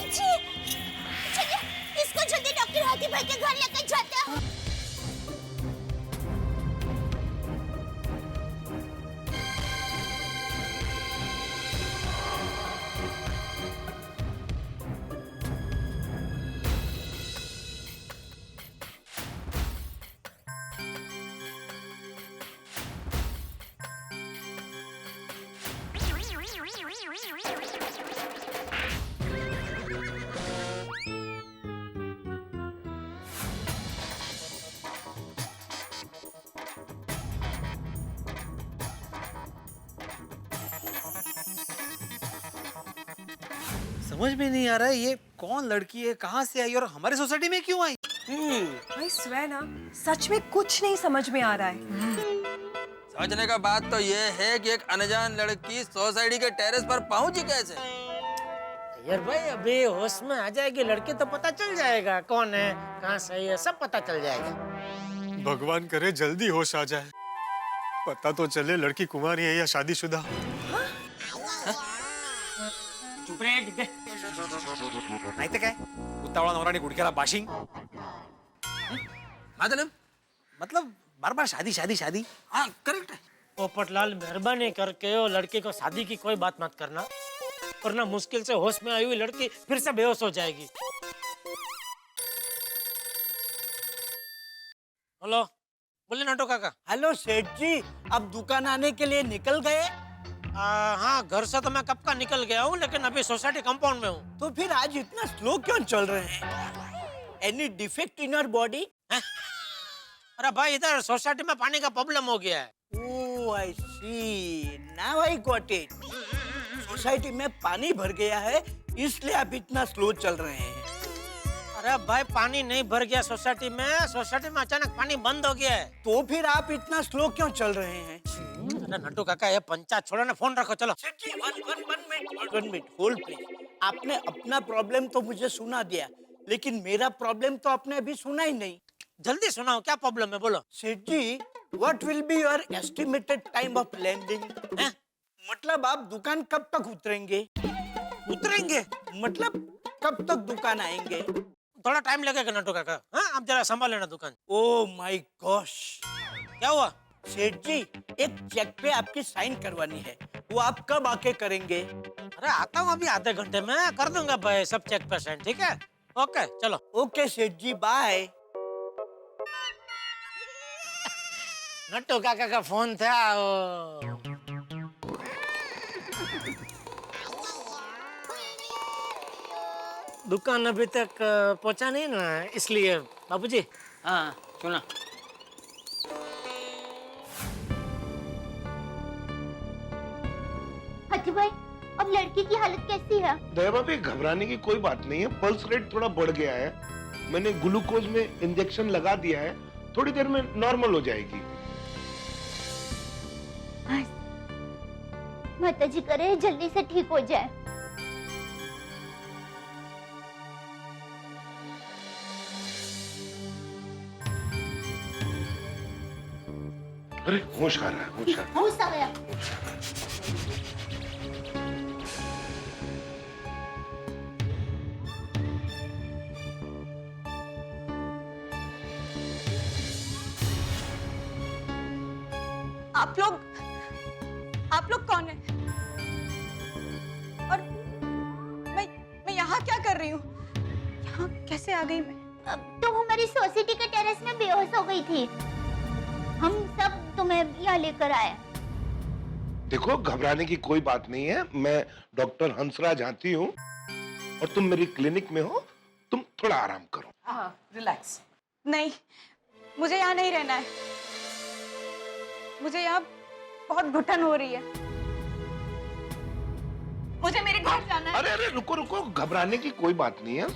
छी। चलिए इसको जल्दी डॉक्टर हाथी भाई के घर लेकर जाते हैं। समझ में नहीं आ रहा है ये कौन लड़की है, कहाँ से आई और हमारे सोसाइटी में क्यों आई। भाई स्वे ना, सच में कुछ नहीं समझ में आ रहा है। समझने का बात तो ये है कि एक अनजान लड़की सोसाइटी के टेरेस पर पहुंची कैसे। यार भाई अभी होश में आ जाएगी लड़की तो पता चल जाएगा कौन है, कहाँ सही है, सब पता चल जाएगा। भगवान करे जल्दी होश आ जाए, पता तो चले लड़की कुमारी है या शादीशुदा। चुप रहे ठीक है। नहीं तो क्या उतावळा नवराने गुडघ्याला बाशिंग। मतलब बार बार शादी शादी शादी। हाँ करेक्ट है। पोपटलाल मेहरबानी करके वो लड़की को शादी की कोई बात मत करना, वरना मुश्किल से होश में आई हुई लड़की फिर से बेहोश हो जाएगी। हेलो बोले नाटो काका। हेलो सेठ जी, अब दुकान आने के लिए निकल गए? हाँ घर से तो मैं कब का निकल गया हूँ, लेकिन अभी सोसाइटी कंपाउंड में हूँ। तो फिर आज इतना स्लो क्यों चल रहे हैं? Any defect in your body? अरे भाई इधर सोसाइटी में पानी का प्रॉब्लम हो गया है। Oh I see, now I got it. Society में पानी भर गया है इसलिए आप इतना स्लो चल रहे हैं। अरे भाई पानी नहीं भर गया सोसाइटी में अचानक पानी बंद हो गया है। तो फिर आप इतना स्लो क्यों चल रहे हैं? अरे नट्टू काका ये पंचायत छोड़ो ना, फोन रखो चलो। सेठ जी वन मिनट होल्ड प्लीज। आपने अपना प्रॉब्लम तो मुझे सुना दिया, लेकिन मेरा प्रॉब्लम तो आपने अभी सुना ही नहीं। जल्दी सुनाओ क्या प्रॉब्लम है, बोलो। सेठ जी, what will be your estimated time of landing? मतलब आप दुकान कब तक उतरेंगे? उतरेंगे मतलब कब तक दुकान आएंगे? थोड़ा टाइम लगेगा नट्टू काका। हाँ आप जरा संभाल लेना दुकान। ओह माय गॉश, क्या हुआ? सेठ जी एक चेक पे आपकी साइन करवानी है, वो आप कब आके करेंगे? अरे आता हूँ अभी आधे घंटे में कर दूंगा भाई सब चेक पे साइन, ठीक है? ओके चलो। ओके सेठ जी बाय। नट्टू काका का फोन था वो। दुकान अभी तक पहुंचा नहीं ना, इसलिए बाबूजी। हाँ सुना। हाथी भाई अब लड़की की हालत कैसी है? दया भाभी घबराने की कोई बात नहीं है, पल्स रेट थोड़ा बढ़ गया है, मैंने ग्लूकोज में इंजेक्शन लगा दिया है, थोड़ी देर में नॉर्मल हो जाएगी। माता जी करे जल्दी से ठीक हो जाए। अरे होश आ रहा है, होश आ रहा है। होश आ गया। आप लोग कौन हैं? और मैं यहाँ क्या कर रही हूँ? यहाँ कैसे आ गई मैं? तुम हमारी सोसाइटी के टेरेस में बेहोश हो गई थी, हम सब तुम्हें यहाँ लेकर आए। देखो घबराने की कोई बात नहीं है, मैं डॉक्टर हंसराज हाथी हूँ और तुम मेरी क्लिनिक में हो, तुम थोड़ा आराम करो। हाँ रिलैक्स। नहीं मुझे यहाँ नहीं रहना है, मुझे यहाँ बहुत घुटन हो रही है, मुझे मेरे घर जाना है। अरे अरे रुको रुको, घबराने की कोई बात नहीं है।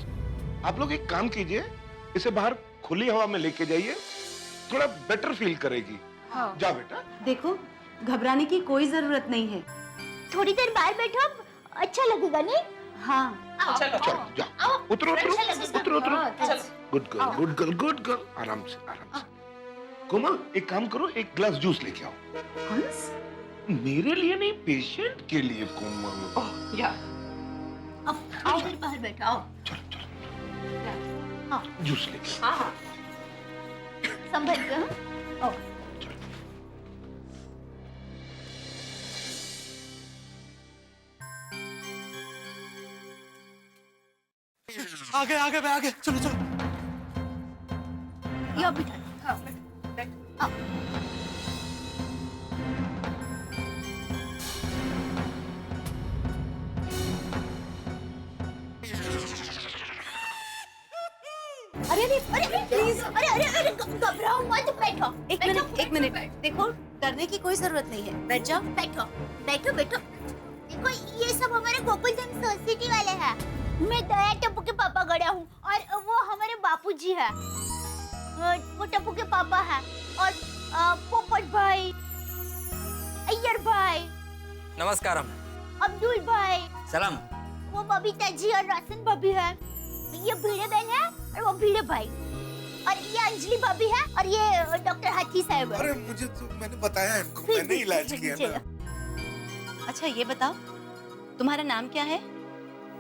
आप लोग एक काम कीजिए, इसे बाहर खुली हवा में लेके जाइए, थोड़ा बेटर फील करेगी। हाँ। जा बेटा। देखो घबराने की कोई जरूरत नहीं है, थोड़ी देर बाहर बैठो, अच्छा लगेगा नहीं? हाँ चलो जाओ, उतरो उतरो उतरो उतरो। Good girl good girl good girl, आराम से आराम से। कोमल एक काम करो, एक ग्लास जूस लेके आओ। हंस मेरे लिए नहीं, पेशेंट के लिए कोमल। अब आओ इधर बाहर बैठो आओ। हाँ जूस लेके। हाँ हाँ संभल के हाँ? आओ। आगे आगे आगे चलो चलो। यो बिठा हाँ बैठ आओ। अरे अरे अरे प्लीज अरे अरे अरे घबराओ मत बैठो। एक मिनट देखो, डरने की कोई जरूरत नहीं है, बैठ जाओ। बैठो बैठो बैठो। देखो ये सब हमारे गोकुलधाम सोसाइटी वाले हैं। मैं दया टप्पू के पापा गड़ा हूँ और वो हमारे बापूजी है। वो टप्पू के पापा है और पोपट भाई, अय्यर भाई, नमस्कारम। अब्दुल भाई, सलाम। वो बबीता जी और रोशन भाभी है। ये भीड़े बहन है और वो भीड़े भाई, और ये अंजलि भाभी है और ये डॉक्टर हाथी साहब है। अरे मुझे तो मैंने बताया इनको, मैंने इलाज किया ना। अच्छा ये बताओ, तुम्हारा नाम क्या है?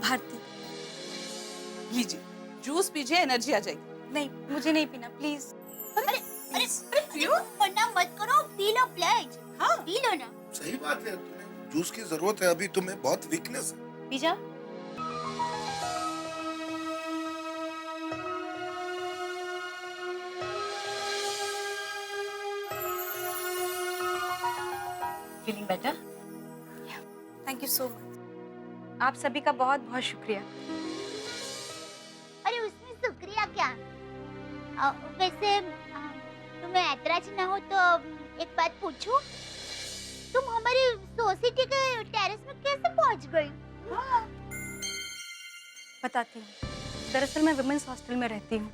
भारती, लीजिए जूस पीजिए, एनर्जी आ जाएगी। नहीं, मुझे नहीं पीना प्लीज। अरे अरे क्यों वरना मत करो, पी लो प्लीज। हाँ पी लो ना। सही बात है, तुम्हें जूस की जरूरत है, अभी तुम्हें बहुत वीकनेस है। पी जाओ। Feeling better? Thank you so much. आप सभी का बहुत बहुत शुक्रिया। अरे उसमें शुक्रिया क्या? वैसे तुम्हें ऐतराज ना हो तो एक बात पूछूं? तुम हमारी सोसाइटी के टेरेस में कैसे पहुंच गई? बताती हूँ। दरअसल मैं वुमेन्स हॉस्टल में रहती हूँ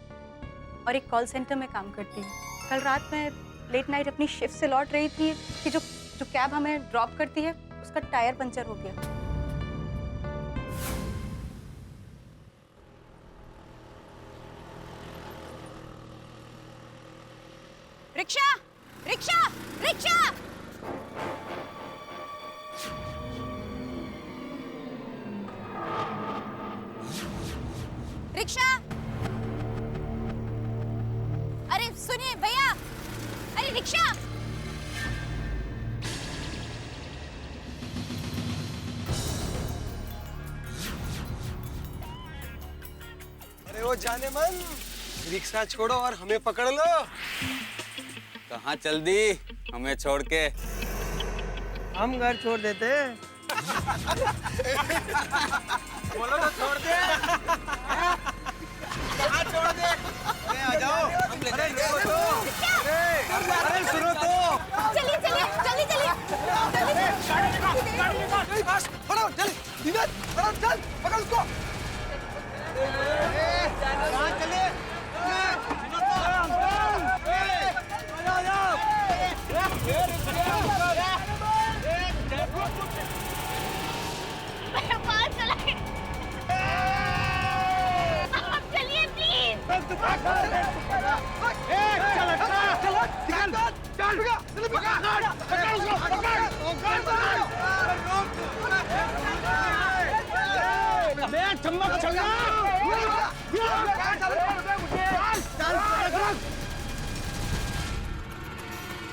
और एक कॉल सेंटर में काम करती हूँ। कल रात में लेट नाइट अपनी शिफ्ट से लौट रही थी कि जो कैब हमें ड्रॉप करती है उसका टायर पंचर हो गया। Rickshaw rickshaw rickshaw! रिक्शा! अरे सुनिए भैया, अरे रिक्शा! अरे वो जाने मन, रिक्शा छोड़ो और हमें पकड़ लो। कहाँ चल दी हमें छोड़ के? हम घर छोड़ देते। बोलो तो छोड़ दे। कहाँ छोड़ दे? आ जाओ। अरे सुनो तो। चलिए चलिए जल्दी चलिए। फड़ो चल, धीरज, फड़ो चल, पकड़ उसको। कहाँ चले? चलिए प्लीज।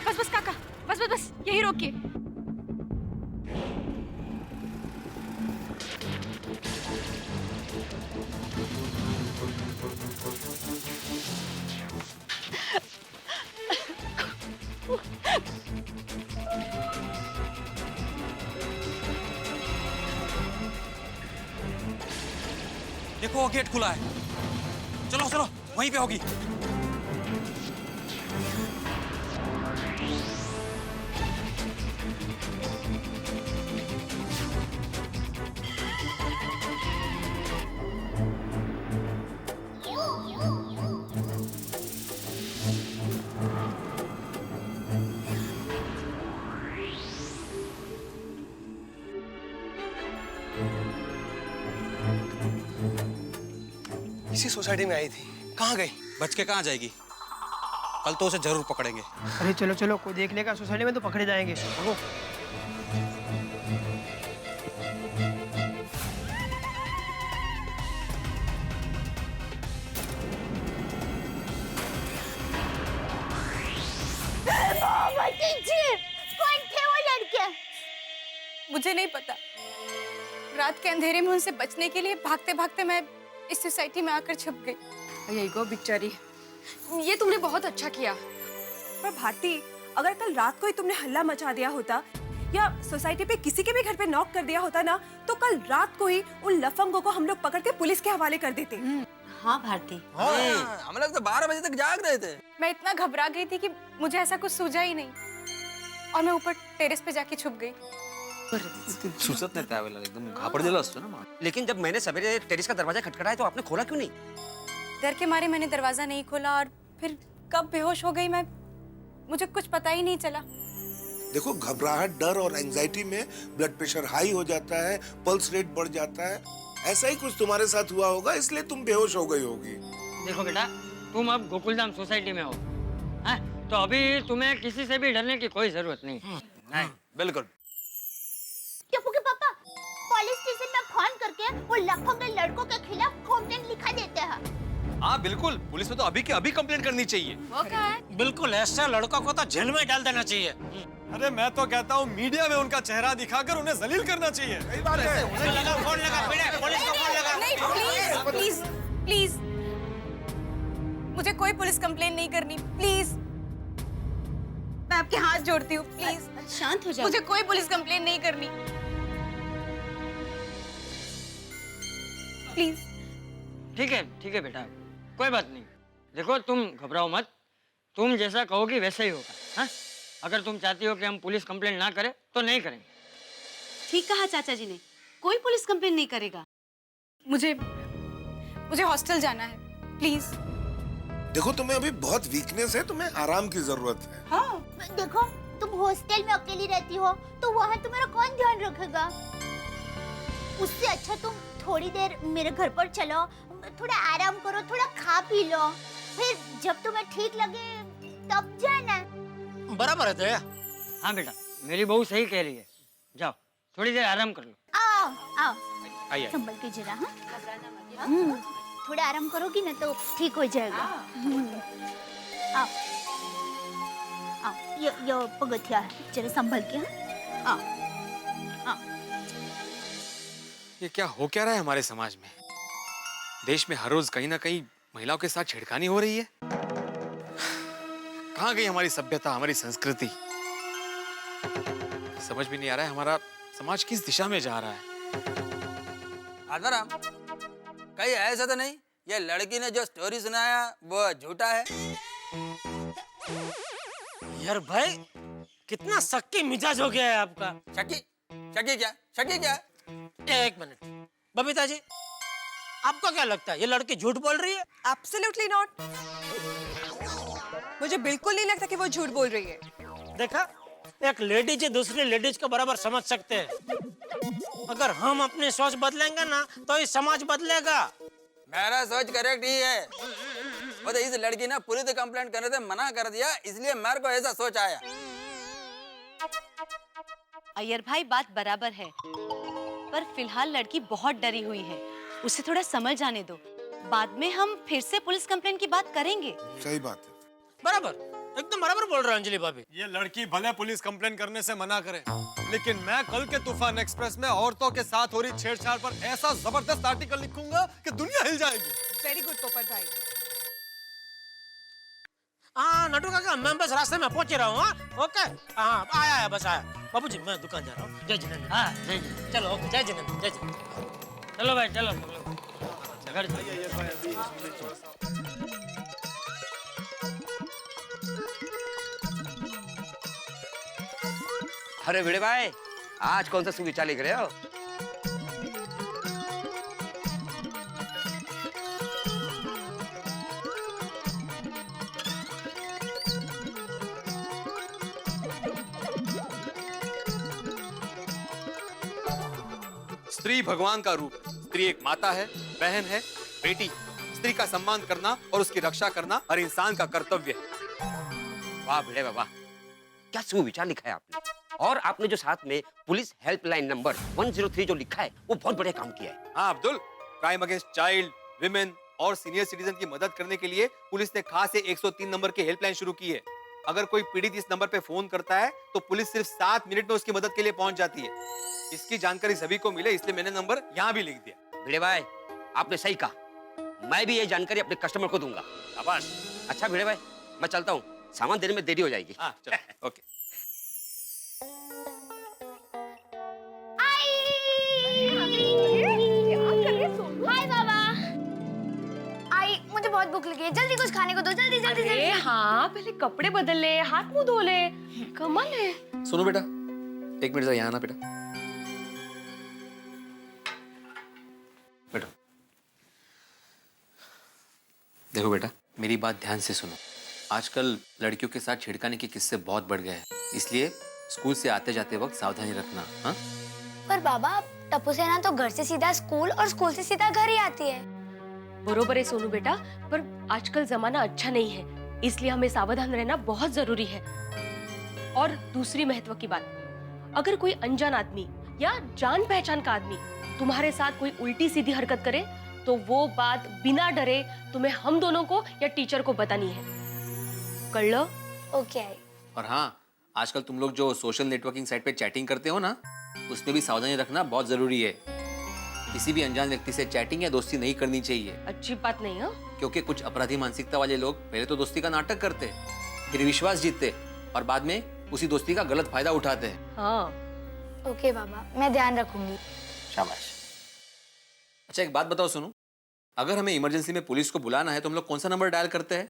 बस बस काका, बस बस बस यही रोकिए। देखो वो गेट खुला है। चलो चलो वहीं पे होगी। इसी सोसाइटी में आई थी, कहाँ गई? बच के कहाँ जाएगी? कल तो उसे जरूर पकड़ेंगे। अरे चलो चलो, कोई देख लेगा सोसाइटी में तो पकड़े जाएंगे। कीजिए, कौन थे वो लड़के? मुझे नहीं पता। रात के अंधेरे में उनसे बचने के लिए भागते भागते मैं इस सोसाइटी में आकर छुप गई। यही गो बिचारी, ये तुमने बहुत अच्छा किया। पर भारती, अगर कल रात को ही तुमने हल्ला मचा दिया होता या सोसाइटी पे किसी के भी घर पे नॉक कर दिया होता ना, तो कल रात को ही उन लफंगों को हम लोग पकड़ के पुलिस के हवाले कर देते। हाँ भारती, हम लोग तो 12 बजे तक जाग रहे थे। मैं इतना घबरा गई थी कि मुझे ऐसा कुछ सूझा ही नहीं और मैं ऊपर टेरेस पे जाके छुप गई। सुचत नाही त्यावेळेला एकदम घाबरलेला असतो ना माणूस. लेकिन जब मैंने सवेरे टेरेस का दरवाजा खटखटाया तो आपने खोला क्यों नहीं? डर के मारे मैंने दरवाजा नहीं खोला और फिर कब बेहोश हो गई मैं, मुझे कुछ पता ही नहीं चला। देखो, घबराहट, डर और एंजाइटी में ब्लड प्रेशर हाई हो जाता है, पल्स रेट बढ़ जाता है। ऐसा ही कुछ तुम्हारे साथ हुआ होगा, इसलिए तुम बेहोश हो गई होगी। देखो बेटा, तुम अब गोकुलधाम सोसाइटी में हो, हाँ? तो अभी तुम्हें किसी से भी डरने की कोई जरूरत नहीं। नहीं, बिल्कुल। टप्पू के पापा पुलिस स्टेशन में फोन करके वो लफंगे लड़कों के खिलाफ कंप्लेंट लिखा देते हैं। हाँ बिल्कुल, पुलिस में तो अभी की अभी कंप्लेंट करनी चाहिए। वो क्या है? बिल्कुल, ऐसे लड़कों को तो जेल में डाल देना चाहिए। अरे मैं तो कहता हूँ मीडिया में उनका चेहरा दिखाकर उन्हें जलील करना चाहिए। फोन लगा, पुलिस को फोन लगा। नहीं, प्लीज प्लीज प्लीज, मुझे कोई पुलिस कंप्लेन नहीं करनी, प्लीज। मैं आपके हाथ जोड़ती हूँ, प्लीज शांत हो जाओ। मुझे कोई पुलिस कंप्लेन नहीं करनी, प्लीज। ठीक है बेटा, कोई बात नहीं। देखो तुम घबराओ मत, तुम जैसा कहोगी वैसा ही होगा, हाँ? अगर तुम चाहती हो कि हम पुलिस कंप्लेंट ना करें तो नहीं करेंगे। ठीक कहा चाचा जी ने, कोई पुलिस कंप्लेन नहीं करेगा। मुझे हॉस्टल जाना है, प्लीज। देखो, तुम्हें अभी बहुत वीकनेस है, तुम्हें आराम की जरूरत है। हाँ, देखो तुम हॉस्टल में अकेली रहती हो तो वहाँ तुम्हारा कौन ध्यान रखेगा? उससे अच्छा तुम थोड़ी देर मेरे घर पर चलो, थोड़ा आराम करो, थोड़ा खा पी लो, फिर जब तुम्हें ठीक लगे तब जाना। बराबर है दया। हाँ बेटा, मेरी बहू सही कह रही है, जाओ थोड़ी देर आराम कर लो। आओ आओ, आइए। संभल के जरा। हाँ, थोड़ा आराम करोगी ना तो ठीक हो जाएगा। आओ आओ, ये पगथिया है, जरा संभल के। हाँ आओ आओ। ये क्या हो क्या रहा है हमारे समाज में? देश में हर रोज कहीं ना कहीं महिलाओं के साथ छेड़खानी हो रही है। कहाँ गई हमारी सभ्यता, हमारी संस्कृति? समझ भी नहीं आ रहा है हमारा समाज किस दिशा में जा रहा है। आत्माराम, कहीं ऐसा तो नहीं ये लड़की ने जो स्टोरी सुनाया वो झूठा है? यार भाई, कितना शक्की मिजाज हो गया है आपका। शकी क्या? एक मिनट, बबीता जी, आपको क्या लगता है ये लड़की झूठ बोल रही है? Absolutely not. मुझे बिल्कुल नहीं लगता कि वो झूठ बोल रही है। देखा, एक लेडीज दूसरी लेडीज को बराबर समझ सकते हैं। अगर हम अपनी सोच बदलेंगे ना तो ये समाज बदलेगा। मेरा सोच करेक्ट ही है। वो तो इस लड़की ने पुलिस कंप्लेंट करने से मना कर दिया, इसलिए मेरे को ऐसा सोच आया। अय्यर भाई, बात बराबर है, पर फिलहाल लड़की बहुत डरी हुई है, उसे थोड़ा समझ आने दो। बाद में हम फिर से पुलिस कंप्लेंट की बात करेंगे। सही बात है। बराबर, एकदम बराबर बोल रहे हो अंजलि भाभी। ये लड़की भले पुलिस कंप्लेन करने से मना करे, लेकिन मैं कल के तूफान एक्सप्रेस में औरतों के साथ हो रही छेड़छाड़ पर ऐसा जबरदस्त आर्टिकल लिखूंगा कि दुनिया हिल जाएगी। वेरी गुड पोपट भाई। हाँ नटू काका, मैं बस रास्ते में पहुंच रहा हूँ। हाँ ओके, हाँ आया बस आया। बाबूजी, मैं दुकान जा रहा हूँ। जय जिनेंद्र। हाँ जय जी। चलो ओके, जय जिनेंद्र, जय जिनेंद्र। चलो भाई, चलो घर चलो। अरे भिड़े भाई, आज कौन सा सुविचार लिख रहे हो? स्त्री भगवान का रूप है। स्त्री एक माता है, बहन है, बेटी। स्त्री का सम्मान करना और उसकी रक्षा करना हर इंसान का कर्तव्य है। वाह भिड़े बाबा, क्या सुविचार लिखा है आपने। और आपने जो साथ में पुलिस हेल्पलाइन नंबर 103 जो लिखा है, वो बहुत बढ़िया काम किया है। हाँ Abdul, crime against child, women और सीनियर सिटीजन की मदद करने के लिए पुलिस ने खास 103 नंबर की हेल्पलाइन शुरू की है। अगर कोई पीड़ित इस नंबर पे फोन करता है तो पुलिस सिर्फ 7 मिनट में उसकी मदद के लिए पहुंच जाती है। इसकी जानकारी सभी को मिले इसलिए मैंने नंबर यहाँ भी लिख दिया। भिड़े भाई, आपने सही कहा, मैं भी ये जानकारी अपने कस्टमर को दूंगा। शाबाश। अच्छा भिड़े भाई, मैं चलता हूँ, सामान देने में देरी हो जाएगी। हाँ चलो। ओके। हाय बाबा। आई, मुझे बहुत भूख लगी है, जल्दी कुछ खाने को दो, जल्दी जल्दी अरे जल्दी। हाँ, पहले कपड़े बदल ले, हाथ मुंह धो ले। कमाल है। सुनो बेटा, 1 मिनट जरा यहाँ आना बेटा। बैठो। देखो बेटा, मेरी बात ध्यान से सुनो। आजकल लड़कियों के साथ छिड़काने के किस्से बहुत बढ़ गए हैं, इसलिए स्कूल से आते जाते वक्त सावधानी रखना। हाँ? पर बाबा, टप्पू सेना तो घर से सीधा स्कूल और स्कूल से सीधा घर ही आती है। बरोबर है सोनू बेटा, पर आजकल जमाना अच्छा नहीं है, इसलिए हमें सावधान रहना बहुत जरूरी है। और दूसरी महत्व की बात, अगर कोई अनजान आदमी या जान पहचान का आदमी तुम्हारे साथ कोई उल्टी सीधी हरकत करे तो वो बात बिना डरे तुम्हें हम दोनों को या टीचर को बतानी है। कर लो? ओके। और हाँ, आजकल तुम लोग जो सोशल नेटवर्किंग साइट पे चैटिंग करते हो ना, उसमें भी सावधानी रखना बहुत जरूरी है। किसी भी अनजान व्यक्ति से चैटिंग या दोस्ती नहीं करनी चाहिए। अच्छी बात नहीं है, क्योंकि कुछ अपराधी मानसिकता वाले लोग पहले तो दोस्ती का नाटक करते, फिर विश्वास जीतते और बाद में उसी दोस्ती का गलत फायदा उठाते हैं। हाँ। ओके बाबा, मैं ध्यान रखूंगी। शाबाश। अच्छा एक बात बताओ सुनो, अगर हमें इमरजेंसी में पुलिस को बुलाना है तो हम लोग कौन सा नंबर डायल करते हैं?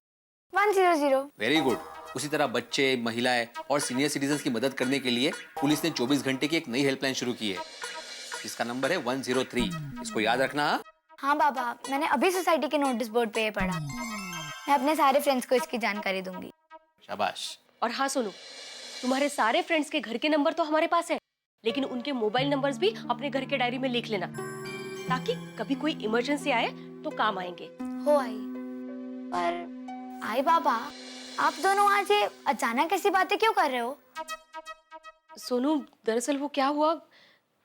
100। Very good. उसी तरह बच्चे, महिलाएं और सीनियर सिटीजन की मदद करने के लिए पुलिस ने 24 घंटे की एक नई हेल्पलाइन शुरू की है। इसका नंबर है 103। इसको याद रखना। हाँ बाबा, मैंने अभी सोसाइटी के नोटिस बोर्ड पे ये पढ़ा। मैं अपने सारे फ्रेंड्स को इसकी जानकारी दूंगी। शाबाश। और हाँ सुनो, तुम्हारे सारे फ्रेंड्स के घर के नंबर तो हमारे पास है, लेकिन उनके मोबाइल नंबर्स भी अपने घर के डायरी में लिख लेना, ताकि कभी कोई इमरजेंसी आए तो काम आएंगे। हो आई। पर आई बाबा, आप दोनों आज ये अचानक ऐसी बातें क्यों कर रहे हो? सोनू, दरअसल वो क्या हुआ,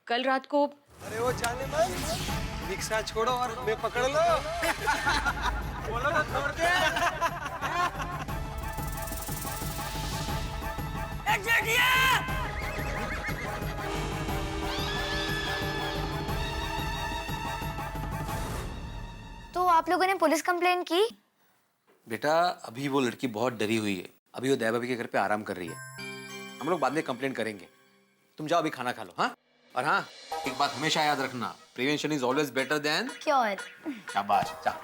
कल रात को। अरे वो जाने मन, रिक्शा छोड़ो और हमें पकड़ लो। बोलो ना, छोड़ दे। तो आप लोगों ने पुलिस कंप्लेन की? बेटा अभी वो लड़की बहुत डरी हुई है, अभी वो दया भाभी के घर पे आराम कर रही है। हम लोग बाद में कंप्लेंट करेंगे। तुम जाओ अभी खाना खा लो। हाँ? और हाँ, एक बात हमेशा याद रखना, prevention is always better than cure. शाबाश। जा।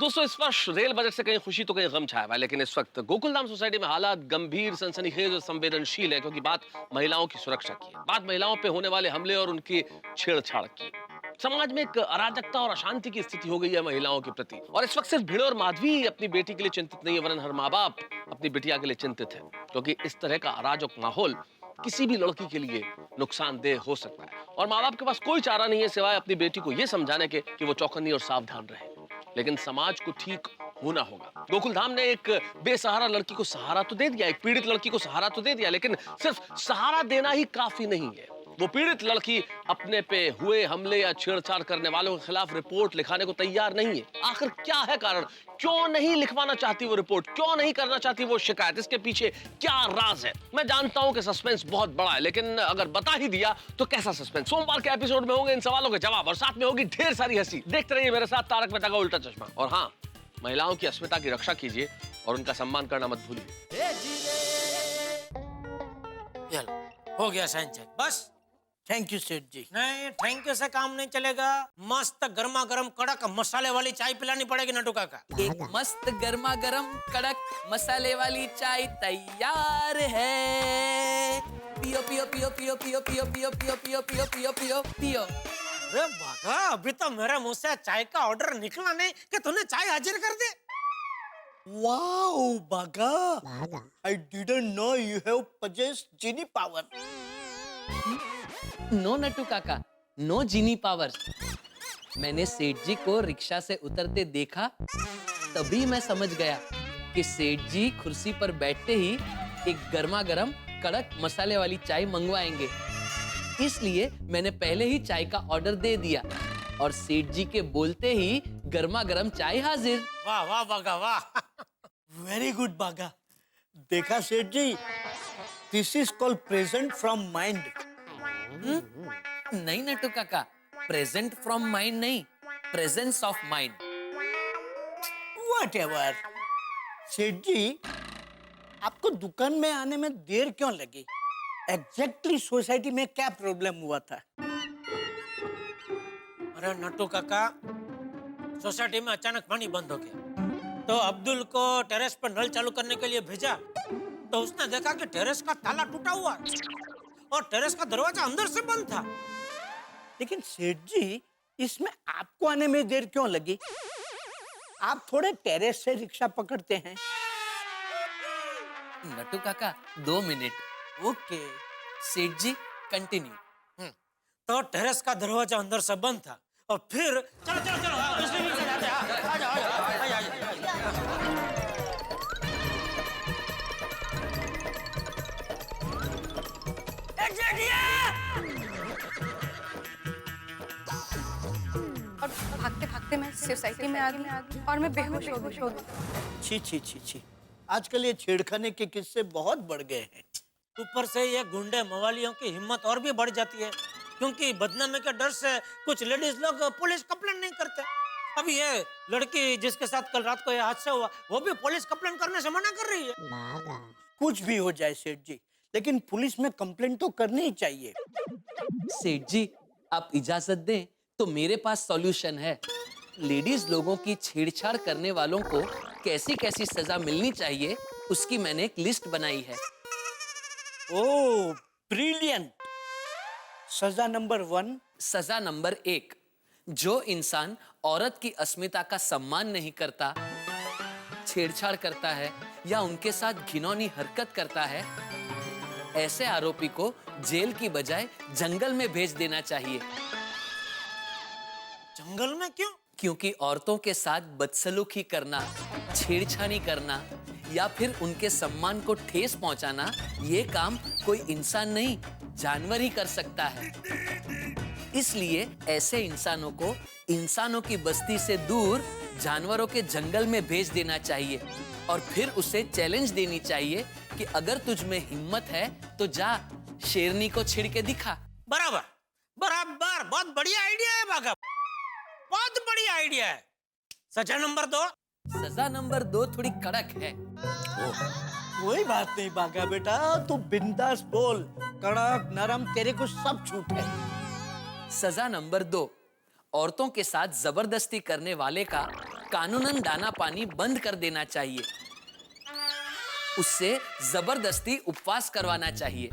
दोस्तों, इस वर्ष रेल बजट से कहीं खुशी तो कहीं गम छाया हुआ है, लेकिन इस वक्त गोकुलधाम सोसाइटी में हालात गंभीर, सनसनीखेज और संवेदनशील है, क्योंकि बात महिलाओं की सुरक्षा की है, बात महिलाओं पे होने वाले हमले और उनकी छेड़छाड़ की। समाज में एक अराजकता और अशांति की स्थिति हो गई है महिलाओं के प्रति, और इस वक्त सिर्फ भिड़े और माधवी अपनी बेटी के लिए चिंतित नहीं है, वरन हर माँ बाप अपनी बिटिया के लिए चिंतित है, क्योंकि इस तरह का अराजक माहौल किसी भी लड़की के लिए नुकसानदेह हो सकता है, और माँ बाप के पास कोई चारा नहीं है सिवाय अपनी बेटी को यह समझाने के कि वो चौकन्नी और सावधान रहे। लेकिन समाज को ठीक होना होगा। गोकुलधाम ने एक बेसहारा लड़की को सहारा तो दे दिया, एक पीड़ित लड़की को सहारा तो दे दिया, लेकिन सिर्फ सहारा देना ही काफी नहीं है। वो पीड़ित लड़की अपने पे हुए हमले या छेड़छाड़ करने वालों के खिलाफ रिपोर्ट लिखाने को तैयार नहीं है। आखिर क्या है कारण? क्यों नहीं लिखवाना चाहती वो रिपोर्ट? क्यों नहीं करना चाहती वो शिकायत? इसके पीछे क्या राज है? मैं जानता हूं कि सस्पेंस बहुत बड़ा है, लेकिन अगर बता ही दिया तो कैसा सस्पेंस? सोमवार के एपिसोड में होंगे इन सवालों के जवाब, और साथ में होगी ढेर सारी हंसी। देखते रहिए मेरे साथ तारक मेहता का उल्टा चश्मा। और हाँ, महिलाओं की अस्मिता की रक्षा कीजिए और उनका सम्मान करना मत भूलिए। हो गया साइन चेक, बस। थैंक यू सेठ जी। नहीं, थैंक यू से काम नहीं चलेगा। मस्त गर्मा गर्म कड़क मसाले वाली चाय पिलानी पड़ेगी नटू काका। एक मस्त गर्मा गर्म कड़क मसाले वाली चाय तैयार है। पियो पियो पियो पियो पियो पियो पियो पियो पियो पियो पियो पियो पियो। अरे बाबा, अभी तो मेरे मुंह से चाय का ऑर्डर निकला नहीं कि तूने चाय हाजिर कर दी। Wow Bagha, I didn't know you have possessed genie power. No Nattu Kaka, no genie power. मैंने सेठ जी को रिक्शा से उतरते देखा, तभी मैं समझ गया कि सेठ जी कुर्सी पर बैठते ही एक गर्मा गर्म कड़क मसाले वाली चाय मंगवाएंगे। इसलिए मैंने पहले ही चाय का ऑर्डर दे दिया और सेठ जी के बोलते ही गर्मा गर्म चाय हाजिर। वाह वाह बागा वाह। Very good Bagha. देखा सेठ जी, this is called present from mind. नहीं नटू काका, प्रेजेंट फ्रॉम माइंड नहीं, प्रेजेंस ऑफ माइंड। व्हाटएवर। सेठ जी, आपको दुकान में आने में देर क्यों लगी? एग्जैक्टली सोसाइटी में क्या प्रॉब्लम हुआ था? अरे नट्टू काका, सोसाइटी में अचानक पानी बंद हो गया तो अब्दुल को टेरेस पर नल चालू करने के लिए भेजा तो उसने देखा कि टेरेस का ताला टूटा हुआ और टेरेस का दरवाजा अंदर से बंद था। लेकिन सेठ जी, इसमें आपको आने में देर क्यों लगी? आप थोड़े टेरेस से रिक्शा पकड़ते हैं। नटू काका 2 मिनट। ओके सेठ जी कंटिन्यू। तो टेरेस का दरवाजा अंदर से बंद था और फिर चलो चलो चलो दूसरी भी से जाते हैं। आ जाओ आ जाओ। और भागते भागते मैं सोसाइटी में आ गई और मैं बेहोश हो गई। छी छी छी छी, आजकल ये छेड़खाने के किस्से बहुत बढ़ गए हैं। ऊपर से ये गुंडे मवालियों की हिम्मत और भी बढ़ जाती है क्योंकि बदनामी के डर से कुछ लेडीज लोग पुलिस कंप्लेंट नहीं करते। अभी ये लड़की जिसके साथ कल रात को ये हादसा हुआ वो भी पुलिस कंप्लेंट करने से मना कर रही है। कुछ भी हो जाए सेठ जी, लेकिन पुलिस में कंप्लेंट तो करनी ही चाहिए। सेठ जी आप इजाजत दें तो मेरे पास सॉल्यूशन है। लेडीज लोगों की छेड़छाड़ करने वालों को कैसी कैसी सजा मिलनी चाहिए उसकी मैंने एक लिस्ट बनाई है। ओह ब्रिलियंट। सजा नंबर 1। सजा नंबर 1, जो इंसान औरत की अस्मिता का सम्मान नहीं करता, छेड़छाड़ करता है या उनके साथ घिनौनी हरकत करता है, ऐसे आरोपी को जेल की बजाय जंगल में भेज देना चाहिए। जंगल में क्यों? क्योंकि औरतों के साथ बदसलूकी करना, छेड़छाड़ी करना या फिर उनके सम्मान को ठेस पहुंचाना, ये काम कोई इंसान नहीं जानवर ही कर सकता है। इसलिए ऐसे इंसानों को इंसानों की बस्ती से दूर जानवरों के जंगल में भेज देना चाहिए और फिर उसे चैलेंज देनी चाहिए कि अगर तुझ में हिम्मत है तो जा शेरनी को छिड़ के दिखा। बराबर बराबर, बहुत बढ़िया आइडिया है बागा, बहुत बढ़िया आइडिया है। सजा नंबर 2। सजा नंबर 2 थोड़ी कड़क है। कोई बात नहीं बागा बेटा, तू बिंदास बोल। कड़क नरम तेरे को सब छूट है। सजा नंबर 2, औरतों के साथ जबरदस्ती करने वाले का कानूनन दाना पानी बंद कर देना चाहिए। उससे जबरदस्ती उपवास करवाना चाहिए।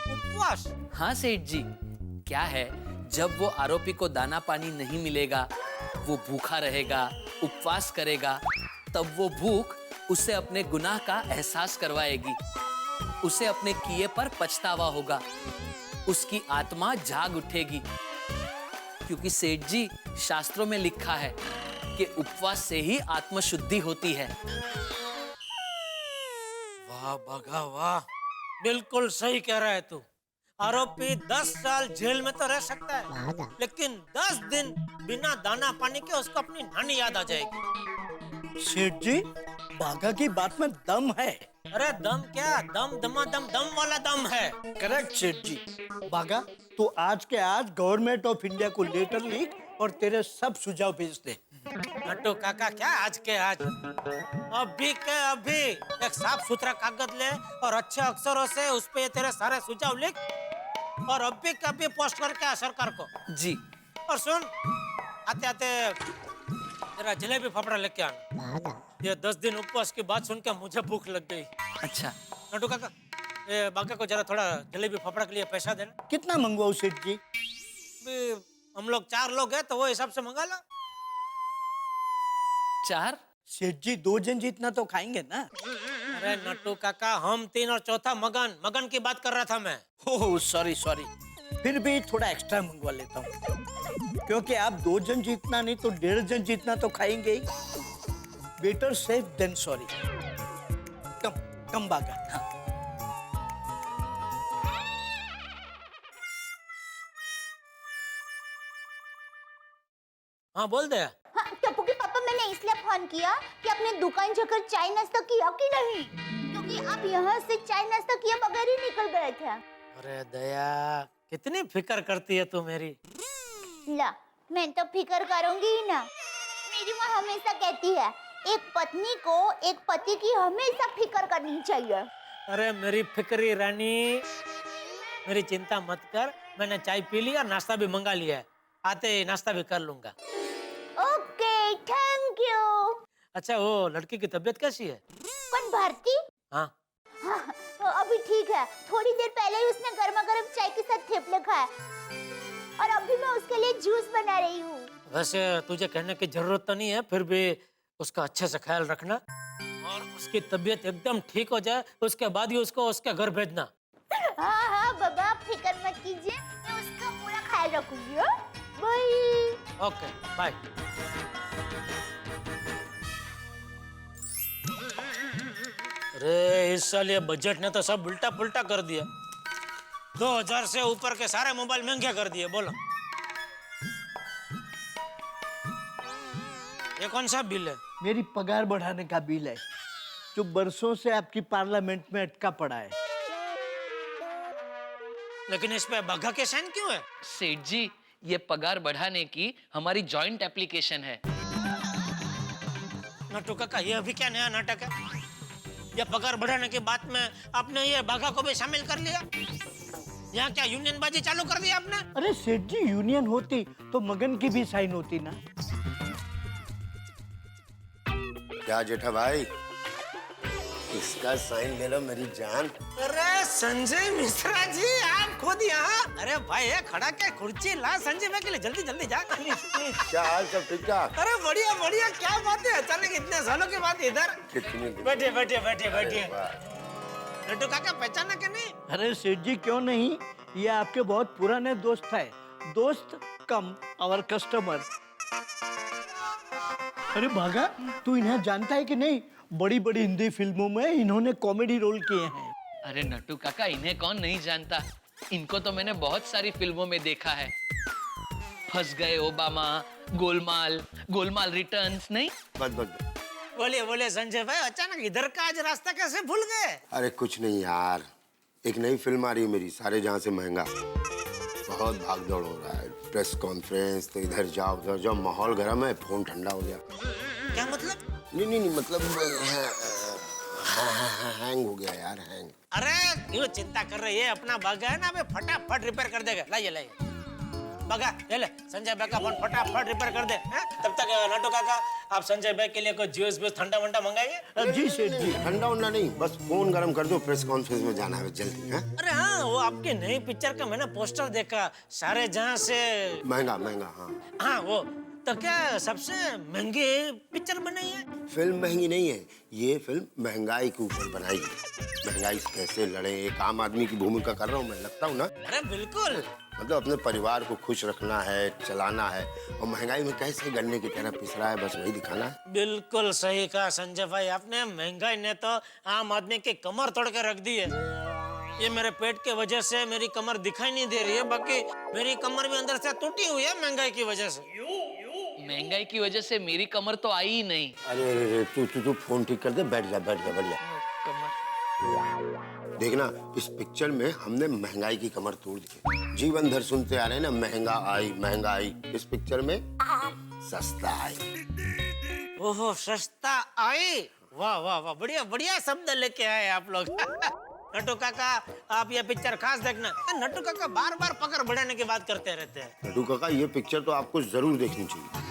उपवास? हाँ सेठ जी, क्या है, जब वो आरोपी को दाना पानी नहीं मिलेगा, वो भूखा रहेगा, उपवास करेगा, तब वो भूख उसे अपने गुनाह का एहसास करवाएगी। उसे अपने किए पर पछतावा होगा, उसकी आत्मा जाग उठेगी। क्योंकि सेठ जी, शास्त्रों में लिखा है कि उपवास से ही आत्मशुद्धि होती है। वाह बागा वाह, बिल्कुल सही कह रहा है तू। आरोपी 10 साल जेल में तो रह सकता है, लेकिन 10 दिन बिना दाना पानी के उसको अपनी नानी याद आ जाएगी। सेठ जी, बागा की बात में दम है। अरे दम क्या, दम दमादम दम वाला दम है। करेक्ट सेठ जी। बागा, तू आज के आज गवर्नमेंट ऑफ इंडिया को लेटर लिख और तेरे सब सुझाव भेज दे। नट्टू काका, क्या आज के आज, अभी के अभी एक साफ सुथरा कागज ले और अच्छे अक्षरों से उस पे तेरे सारे सुझाव लिख और अभी के अभी पोस्ट करके आ सरकार को। जी। और सुन, आते आते तेरा जलेबी फाफड़ा लेके आना। ये 10 दिन उपवास की बात सुन के मुझे भूख लग गई। अच्छा। नट्टू काका, ये बागा को जरा थोड़ा जलेबी फाफड़ा के लिए पैसा देना। कितना मंगवाऊं सेठ जी? हम लोग 4 लोग हैं तो वो हिसाब से मंगा लो। 4? सेठ जी 2 जन जितना तो खाएंगे ना। अरे नट्टू काका, हम 3 और चौथा मगन की बात कर रहा था मैं। ओह सॉरी सॉरी, फिर भी थोड़ा एक्स्ट्रा मंगवा लेता हूँ, क्योंकि आप 2 जन जितना नहीं तो 1.5 जन जितना तो खाएंगे ही। Better safe than sorry. कम भागा। हाँ बोल दे। हाँ, टप्पू के पापा, मैंने इसलिए फोन किया कि आपने दुकान जाकर चाय नाश्ता किया कि नहीं, क्योंकि आप यहाँ से चाय नाश्ता किए बगैर ही निकल गए थे। अरे दया, कितनी फिक्र करती है तू मेरी। ला, मैं तो फिक्र करूंगी ही ना। मेरी माँ हमेशा कहती है एक पत्नी को एक पति की हमेशा फिक्र करनी चाहिए। अरे मेरी फिक्री रानी, मेरी चिंता मत कर, मैंने चाय पी लिया, नाश्ता भी मंगा लिया है, आते ही नाश्ता भी कर लूंगा। Okay, thank you. अच्छा, वो लड़की की तबीयत कैसी है? कौन, भारती? हाँ हाँ, अभी ठीक है। थोड़ी देर पहले ही उसने गर्मा गर्म चाय के साथ थेपले खाए और अभी मैं उसके लिए जूस बना रही हूँ। वैसे तुझे कहने की जरूरत तो नहीं है, फिर भी उसका अच्छे से ख्याल रखना और उसकी तबीयत एकदम ठीक हो जाए उसके बाद ही उसको उसके घर भेजना। हाँ हाँ बाबा, आप फिक्र मत कीजिए, मैं उसका पूरा ख्याल रखूंगी। बाय। Okay bye. अरे इस साल ये बजट ने तो सब उल्टा पुल्टा कर दिया। 2000 से ऊपर के सारे मोबाइल महंगे कर दिए। बोलो ये कौन सा बिल है? मेरी पगार बढ़ाने का बिल है, जो बरसों से आपकी पार्लियामेंट में अटका पड़ा है। लेकिन इस पे बग्घा के साइन क्यों है? सेठ जी, ये पगार बढ़ाने की हमारी जॉइंट एप्लीकेशन है। नटू काका, ये अभी क्या नया नाटक है? ये पगार बढ़ाने की बात में आपने ये बाघा को भी शामिल कर लिया? यहाँ क्या यूनियन बाजी चालू कर दी आपने? अरे सेठ जी, यूनियन होती तो मगन की भी साइन होती ना। क्या जेठा भाई, इसका साइन ले लो मेरी जान। अरे संजय मिश्रा जी, आप खुद यहाँ? अरे भाई, ये खड़ा क्या कुर्सी ला संजय भाई के लिए, जल्दी जल्दी जा। क्या हाल, सब ठीक ठाक? अरे बढ़िया बढ़िया, क्या बात है, अचानक इतने सालों के बाद इधर? कितने बैठे बैठे बैठे बैठे। लड्डू काका, पहचाना कि नहीं? अरे सेठ जी, क्यों नहीं, ये आपके बहुत पुराने दोस्त है। दोस्त कम और कस्टमर। अरे भागा, तू इन्हें जानता है कि नहीं? बड़ी बड़ी हिंदी फिल्मों में इन्होंने कॉमेडी रोल किए हैं। अरे नट्टू काका, इन्हें कौन नहीं जानता, इनको तो मैंने बहुत सारी फिल्मों में देखा है। फंस गए ओबामा, गोलमाल, गोलमाल रिटर्न्स। नहीं बस बस। बोलिए बोलिए संजय भाई, अचानक इधर का आज रास्ता कैसे भूल गए? अरे कुछ नहीं यार, एक नई फिल्म आ रही है मेरी, सारे जहां से महंगा। बहुत भागदौड़ हो रहा है, प्रेस कॉन्फ्रेंस, तो इधर जाओ उधर जाओ, माहौल गर्म है, फोन ठंडा हो गया। क्या मतलब? नहीं मतलब हैंग हो गया यार, हैंग। अरे क्यों चिंता कर रही है, अपना बागा है ना, अबे फटाफट रिपेयर कर देगा। लाइए लाइए बागा, ले ले, संजय भाई का फोन फटाफट रिपेयर कर दे। तब तक नटू काका, आप संजय भाई के लिए कोई जूस बूस ठंडा वंडा मंगाइए। जी सेठ जी, ठंडा वंडा नहीं, बस फोन गरम कर दो, प्रेस कॉन्फ्रेंस में जाना है जल्दी। अरे हाँ, वो आपकी नई पिक्चर का मैंने पोस्टर देखा, सारे जहां से महंगा महंगा। हाँ हाँ, वो तो क्या सबसे महंगी पिक्चर बनाई है? फिल्म महंगी नहीं है, ये फिल्म महंगाई के ऊपर बनाई है। महंगाई से कैसे लड़े, एक आम आदमी की भूमिका कर रहा हूँ मैं, लगता हूँ ना? अरे बिल्कुल, मतलब अपने परिवार को खुश रखना है, चलाना है, और महंगाई में कैसे गन्ने की तरह पिस रहा है, बस वही दिखाना है। बिल्कुल सही कहा संजय भाई आपने, महंगाई ने तो आम आदमी की कमर तोड़ के रख दी है। ये मेरे पेट के वजह से मेरी कमर दिखाई नहीं दे रही है, बाकी मेरी कमर भी अंदर से टूटी हुई है महंगाई की वजह से। महंगाई की वजह से मेरी कमर तो आई ही नहीं। अरे तू फोन ठीक कर दे, बैठ जा बैठ जा बैठ जा। देखना, इस पिक्चर में हमने महंगाई की कमर तोड़ दी है। जीवन भर सुनते आ रहे हैं ना, महंगाई महंगाई, इस पिक्चर में सस्ता आई। ओहो, सस्ता आई, वाह वाह वाह, बढ़िया बढ़िया शब्द लेके आए आप लोग। नट्टू काका, आप ये पिक्चर खास देखना। नट्टू काका बार बार पकड़ बढ़ाने की बात करते रहते हैं। नट्टू काका, ये पिक्चर तो आपको जरूर देखनी चाहिए।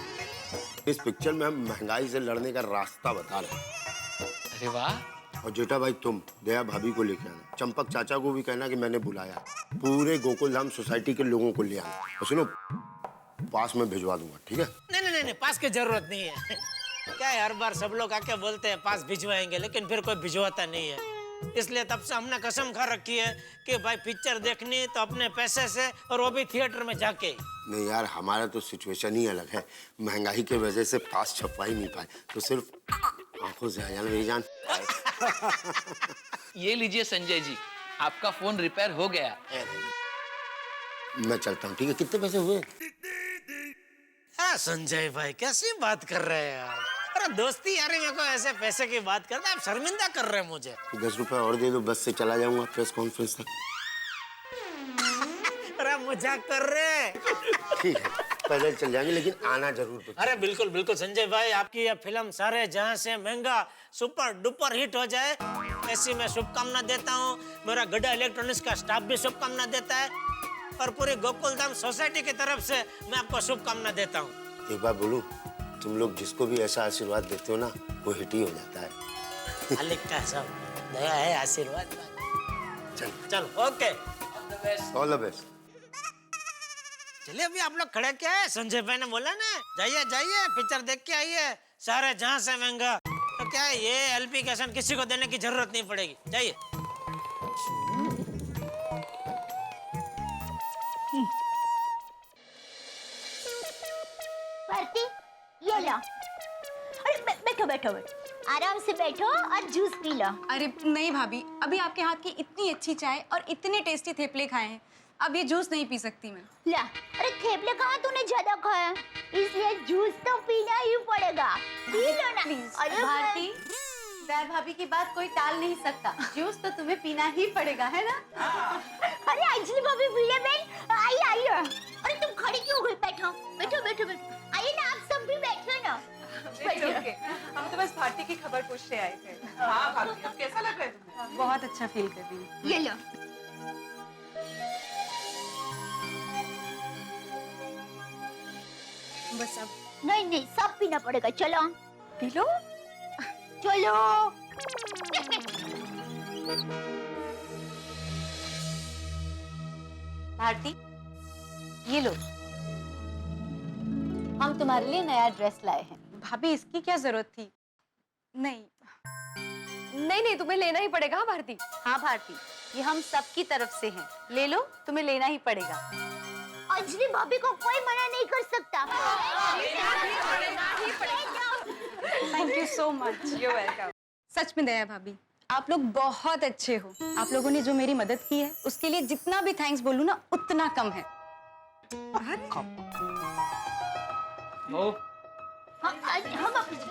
इस पिक्चर में हम महंगाई से लड़ने का रास्ता बता रहे हैं। अरे वाह। और जेठा भाई, तुम दया भाभी को लेके आना, चंपक चाचा को भी कहना कि मैंने बुलाया, पूरे गोकुल धाम सोसाइटी के लोगों को ले आना, और सुनो, पास में भिजवा दूंगा, ठीक है? नहीं, पास की जरूरत नहीं है। क्या है, हर बार सब लोग आके बोलते हैं पास भिजवाएंगे, लेकिन फिर कोई भिजवाता नहीं है। इसलिए तब से हमने कसम खा रखी है कि भाई पिक्चर देखनी तो अपने पैसे से, और वो भी थिएटर में जाके। नहीं यार, हमारा तो सिचुएशन ही अलग है। महंगाई की वजह से पास छपवा ही नहीं पाए, तो सिर्फ आंखों से आ जाना मेरी जान। ये लीजिए संजय जी, आपका फोन रिपेयर हो गया। मैं चलता हूँ, ठीक है? कितने पैसे हुए? संजय भाई कैसी बात कर रहे हैं यार? अरे दोस्ती यारी में को ऐसे पैसे की बात करते, आप शर्मिंदा कर रहे हैं मुझे। 10 रुपए और दे दो, बस से चला जाऊंगा प्रेस कॉन्फ्रेंस तक। अरे मजाक कर रहे हैं। ठीक है, पैदल चल जाएंगे, लेकिन आना जरूर। अरे बिल्कुल बिल्कुल संजय भाई, आपकी ये फिल्म सारे जहां से महंगा सुपर डुपर हिट हो जाए, ऐसी मैं शुभकामना देता हूँ। मेरा गड्ढा इलेक्ट्रॉनिक्स का स्टाफ भी शुभकामना देता है, और पूरी गोकुलधाम सोसाइटी की तरफ से मैं आपको शुभकामना देता हूँ। एक बात बोलूं, तुम लोग जिसको भी ऐसा आशीर्वाद देते हो ना, वो हिट ही हो जाता है। मालिक का सब दया है, आशीर्वाद। चल चलो, ओके, ऑल द बेस्ट। चलिए अभी आप लोग खड़े क्या है? संजय भाई ने बोला ना, जाइए जाइए पिक्चर देख के आइए, सारे जहां से महंगा। तो क्या है, ये एप्लीकेशन किसी को देने की जरूरत नहीं पड़ेगी, जाइए। भारती, ये लो। अरे बैठो बैठो बैठो, आराम से बैठो और जूस पी लो। अरे नहीं भाभी, अभी आपके हाथ की इतनी अच्छी चाय और इतने टेस्टी थेपले खाए हैं, अब ये जूस नहीं पी सकती मैं। ला, अरे थेपले कहाँ तूने ज्यादा खाया, इसलिए जूस तो पीना ही पड़ेगा। पी लो ना प्लीज। अरे भारती, दया भाभी की बात कोई टाल नहीं सकता, जूस तो तुम्हें पीना ही पड़ेगा, है ना? अरे अंजलि भाभी पी ले बहन, आइए आइए। अरे तुम खड़ी क्यों हुई? बैठो बैठो बैठो बैठो, आइए ना, आप सब भी बैठो ना। ओके, हम तो बस भारती की खबर पूछने आए थे। हाँ भाभी, अब कैसा लग रहा है तुम्हें? बहुत अच्छा फील कर रही हूँ। ये लो। बस अब नहीं नहीं, सब पीना पड़ेगा, चलो पी लो। चलो। भारती, ये लो, हम तुम्हारे लिए नया ड्रेस लाए हैं। भाभी इसकी क्या जरूरत थी? नहीं नहीं नहीं, तुम्हें लेना ही पड़ेगा। हाँ भारती। हाँ भारती, ये हम सबकी तरफ से हैं, ले लो, तुम्हें लेना ही पड़ेगा। अंजलि भाभी को कोई मना नहीं कर सकता। Thank you so much. You're welcome. सच में दया भाभी, आप लोग बहुत अच्छे हो। आप लोगों ने जो मेरी मदद की है, उसके लिए जितना भी थैंक्स बोलूं ना, उतना कम है। बहू,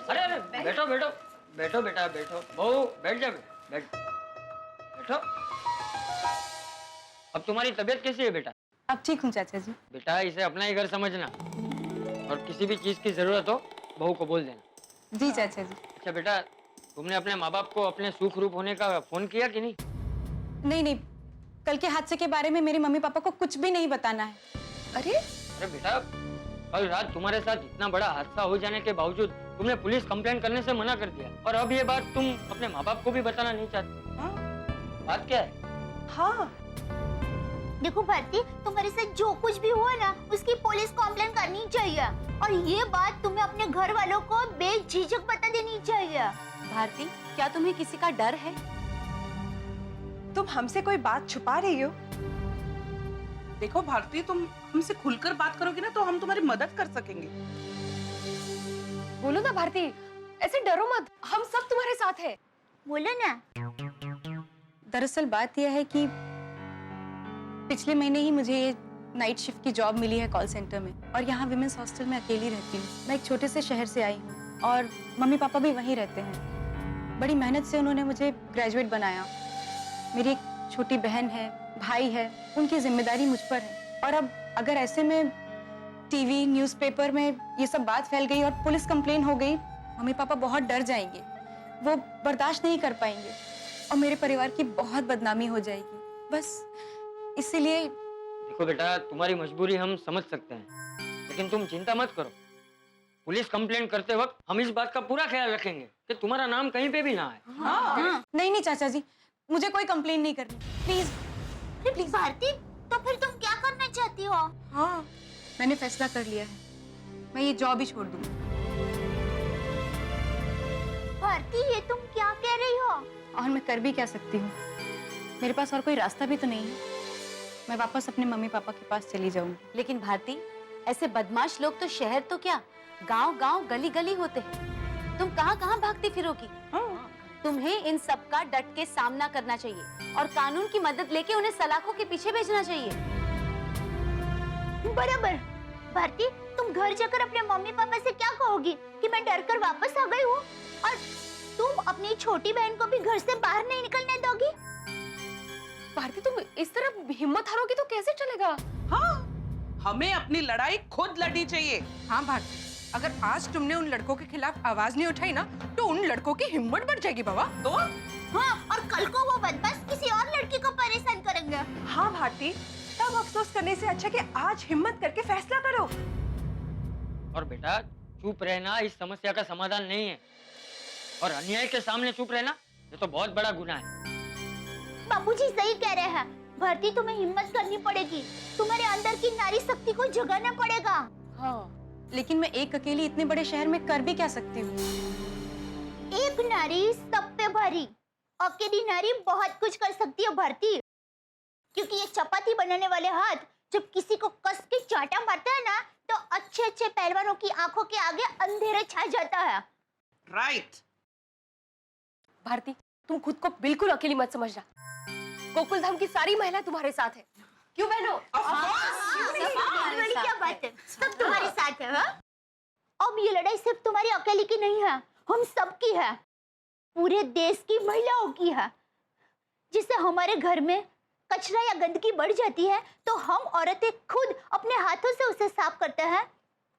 अरे अरे बैठो बैठो बैठो बेटा बैठो। बहू बैठ जा, बैठो। अब तुम्हारी तबीयत कैसी है बेटा? अब ठीक हूँ चाचा जी। बेटा इसे अपना ही घर समझना, और किसी भी चीज की जरूरत हो बहू को बोल देना। जी चाचा जी। अच्छा बेटा, तुमने अपने माँ बाप को अपने सुख रूप होने का फोन किया कि नहीं? नहीं नहीं, कल के हादसे के बारे में मेरे मम्मी पापा को कुछ भी नहीं बताना है। अरे बेटा, कल रात तुम्हारे साथ इतना बड़ा हादसा हो जाने के बावजूद तुमने पुलिस कंप्लेंट करने से मना कर दिया, और अब ये बात तुम अपने माँ बाप को भी बताना नहीं चाहती। बात क्या है? हाँ देखो भारती, तुम्हारे साथ जो कुछ भी हुआ ना, उसकी पुलिस कंप्लेंट करनी चाहिए, और ये बात तुम्हें अपने घर वालों को बेझिझक बता देनी चाहिए। भारती, क्या तुम्हें किसी का डर है? तुम हमसे कोई बात छुपा रही हो? देखो भारती, तुम हमसे खुलकर बात करोगी ना तो हम तुम्हारी मदद कर सकेंगे। बोलो ना भारती, ऐसे डरो मत, हम सब तुम्हारे साथ हैं। बोलो ना। दरअसल बात यह है कि पिछले महीने ही मुझे ये नाइट शिफ्ट की जॉब मिली है कॉल सेंटर में, और यहाँ विमेंस हॉस्टल में अकेली रहती हूँ। मैं एक छोटे से शहर से आई हूँ, और मम्मी पापा भी वहीं रहते हैं। बड़ी मेहनत से उन्होंने मुझे ग्रेजुएट बनाया। मेरी एक छोटी बहन है, भाई है, उनकी जिम्मेदारी मुझ पर है। और अब अगर ऐसे में टीवी न्यूज़पेपर में ये सब बात फैल गई और पुलिस कंप्लेन हो गई, मम्मी पापा बहुत डर जाएंगे, वो बर्दाश्त नहीं कर पाएंगे, और मेरे परिवार की बहुत बदनामी हो जाएगी। बस इसीलिए। देखो बेटा, तुम्हारी मजबूरी हम समझ सकते हैं, लेकिन तुम चिंता मत करो। पुलिस कंप्लेंट करते वक्त हम इस बात का पूरा ख्याल रखेंगे कि तुम्हारा नाम कहीं पे भी ना आए। हाँ। नहीं नहीं चाचा जी, मुझे कोई कंप्लेन नहीं करनी, प्लीज। प्लीज भारती, तो फिर तुम क्या करना चाहती हो? हाँ, मैंने फैसला कर लिया है, मैं ये जॉब ही छोड़ दूंगी। भारती, ये तुम क्या कह रही हो? और मैं कर भी क्या सकती हूँ? मेरे पास और कोई रास्ता भी तो नहीं है। मैं वापस अपने मम्मी पापा के पास चली जाऊंगी। लेकिन भारती, ऐसे बदमाश लोग तो शहर तो क्या, गांव-गांव, गली-गली होते हैं। तुम कहाँ-कहाँ भागती फिरोगी? तुम्हें इन सब का डट के सामना करना चाहिए और कानून की मदद लेके उन्हें सलाखों के पीछे भेजना चाहिए। बराबर। भारती, तुम घर जाकर अपने मम्मी पापा से क्या कहोगी कि मैं डर कर वापस आ गई हूँ और तुम अपनी छोटी बहन को भी घर से बाहर नहीं निकलने दोगी? भारती, तुम इस तरह हिम्मत हारोगी तो कैसे चलेगा? हाँ, हमें अपनी लड़ाई खुद लड़नी चाहिए। हाँ भारती, अगर आज तुमने उन लड़कों के खिलाफ आवाज नहीं उठाई ना, तो उन लड़कों की हिम्मत बढ़ जाएगी बाबा। तो हाँ, और कल को वो बदमाश किसी और लड़की को परेशान करेंगे। हाँ भारती, तब अफसोस करने से अच्छा कि आज हिम्मत करके फैसला करो। और बेटा, चुप रहना इस समस्या का समाधान नहीं है, और अन्याय के सामने चुप रहना ये तो बहुत बड़ा गुनाह है। बाबूजी सही कह रहे हैं। भारती, तुम्हें हिम्मत करनी पड़ेगी। तुम्हारे अंदर की नारी शक्ति को जगाना पड़ेगा। हाँ, लेकिन मैं एक अकेली इतने बड़े शहर में कर भी क्या सकती हूँ? एक नारी सब पे भारी। अकेली नारी बहुत कुछ कर सकती है भारती, क्योंकि ये चपाती बनाने वाले हाथ जब किसी को कस के चाटा मारता है ना, तो अच्छे अच्छे पहलवानों की आंखों के आगे अंधेरे छा जाता है। राइट। भारती, तुम खुद को बिल्कुल अकेली मत समझना। गोकुल धाम की सारी महिला तुम्हारे साथ है। क्यों बहनों? क्या बात है, सब तुम्हारे साथ है। हाँ? अब ये लड़ाई सिर्फ तुम्हारी अकेली की नहीं है, हम सबकी है, पूरे देश की महिलाओं की है। जिससे हमारे घर में कचरा या गंदगी बढ़ जाती है तो हम औरतें खुद अपने हाथों से उसे साफ करते हैं।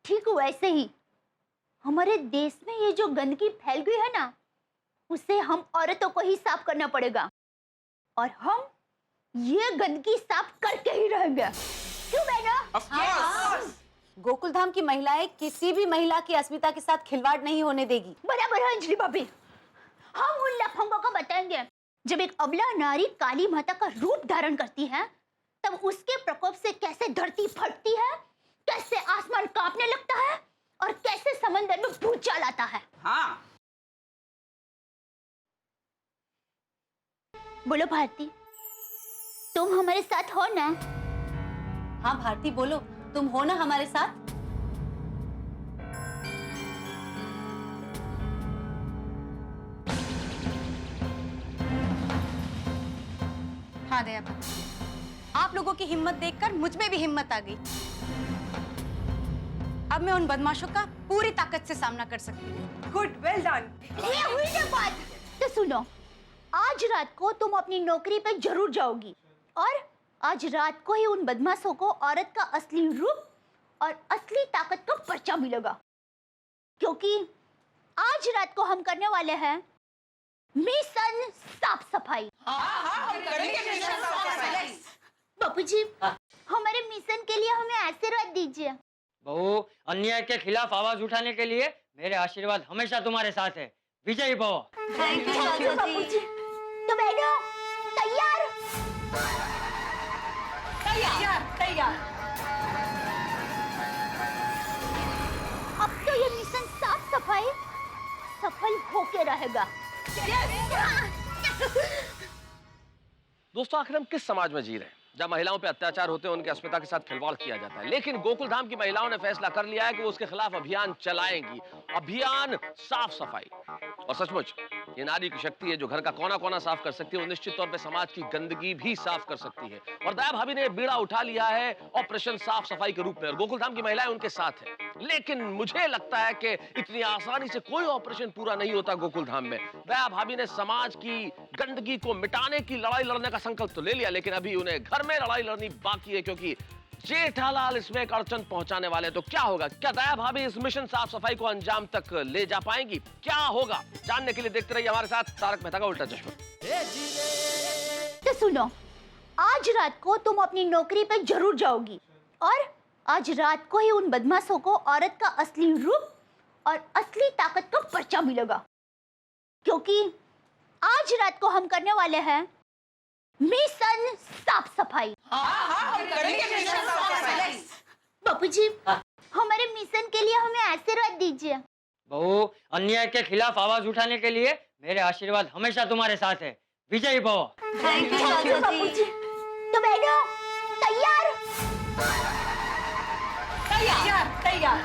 ठीक वैसे ही हमारे देश में ये जो गंदगी फैल गई है ना, उसे हम औरतों को ही साफ करना पड़ेगा, और हम ये गंदगी साफ करके ही रहेंगे। क्यों बेटा? गोकुल धाम की महिलाएं किसी भी महिला की अस्मिता के साथ खिलवाड़ नहीं होने देगी। बराबर है अंजलि भाभी। हम उन लफंगों को बताएंगे, जब एक अबला नारी काली माता का रूप धारण करती है, तब उसके प्रकोप से कैसे धरती फटती है, कैसे आसमान कांपने लगता है, और कैसे समंदर में भूचाल आता है। हाँ। बोलो भारती, तुम हमारे साथ हो ना? हाँ भारती, बोलो, तुम हो ना हमारे साथ? हाँ दया, आप लोगों की हिम्मत देखकर मुझ में भी हिम्मत आ गई। अब मैं उन बदमाशों का पूरी ताकत से सामना कर सकती हूँ। Good, well done. ये हुई ना बात। तो सुनो, आज रात को तुम अपनी नौकरी पे जरूर जाओगी, और आज रात को ही उन बदमाशों को औरत का असली रूप और असली ताकत का पर्चा मिलेगा, क्योंकि आज रात को हम करने वाले हैं मिशन साफ सफाई। बापूजी, हमारे मिशन के लिए हमें आशीर्वाद दीजिए। बहू, अन्याय के खिलाफ आवाज उठाने के लिए मेरे आशीर्वाद हमेशा तुम्हारे साथ है। विजयी भव। थैंक यू बापूजी। तो बहनों, तैयार? तैयार। अब तो ये मिशन साफ सफाई सफल होके रहेगा। दोस्तों, आखिर हम किस समाज में जी रहे हैं जहाँ महिलाओं पे अत्याचार होते हैं, उनकी अस्मिता के साथ खिलवाड़ किया जाता है। लेकिन गोकुल धाम की महिलाओं ने फैसला कर लिया है कि वो उसके खिलाफ अभियान चलाएंगी, अभियान साफ सफाई। और सचमुच ये नारी की शक्ति है जो घर का कोना कोना साफ कर सकती है, वो निश्चित तौर पे समाज की गंदगी भी साफ कर सकती है। और दया भाभी ने बीड़ा उठा लिया है ऑपरेशन साफ सफाई के रूप में, और गोकुल धाम की महिलाएं उनके साथ हैं। लेकिन मुझे लगता है कि इतनी आसानी से कोई ऑपरेशन पूरा नहीं होता गोकुल धाम में। दया भाभी ने समाज की गंदगी को मिटाने की लड़ाई लड़ने का संकल्प तो ले लिया, लेकिन अभी उन्हें घर में लड़ाई लड़नी बाकी है, क्योंकि जेठालाल इसमें एक अड़चन पहुंचाने वाले। तो क्या होगा? क्या दया भाभी इस मिशन साफ सफाई को अंजाम तक ले जा पाएंगी? क्या होगा, जानने के लिए देखते रहिए हमारे साथ तारक मेहता का उल्टा चश्मा। तो सुनो, आज रात को तुम अपनी नौकरी पे जरूर जाओगी, और आज रात को ही उन बदमाशों को औरत का असली रूप और असली ताकत का पर्चा मिलेगा, क्योंकि आज रात को हम करने वाले हैं मिशन साफ सफाई। बापूजी, हमारे मिशन के लिए हमें आशीर्वाद दीजिए। बहू, अन्याय के खिलाफ आवाज उठाने के लिए मेरे आशीर्वाद हमेशा तुम्हारे साथ है। विजयी भव। थैंक यू बापूजी। तो बहनों तैयार? तैयार।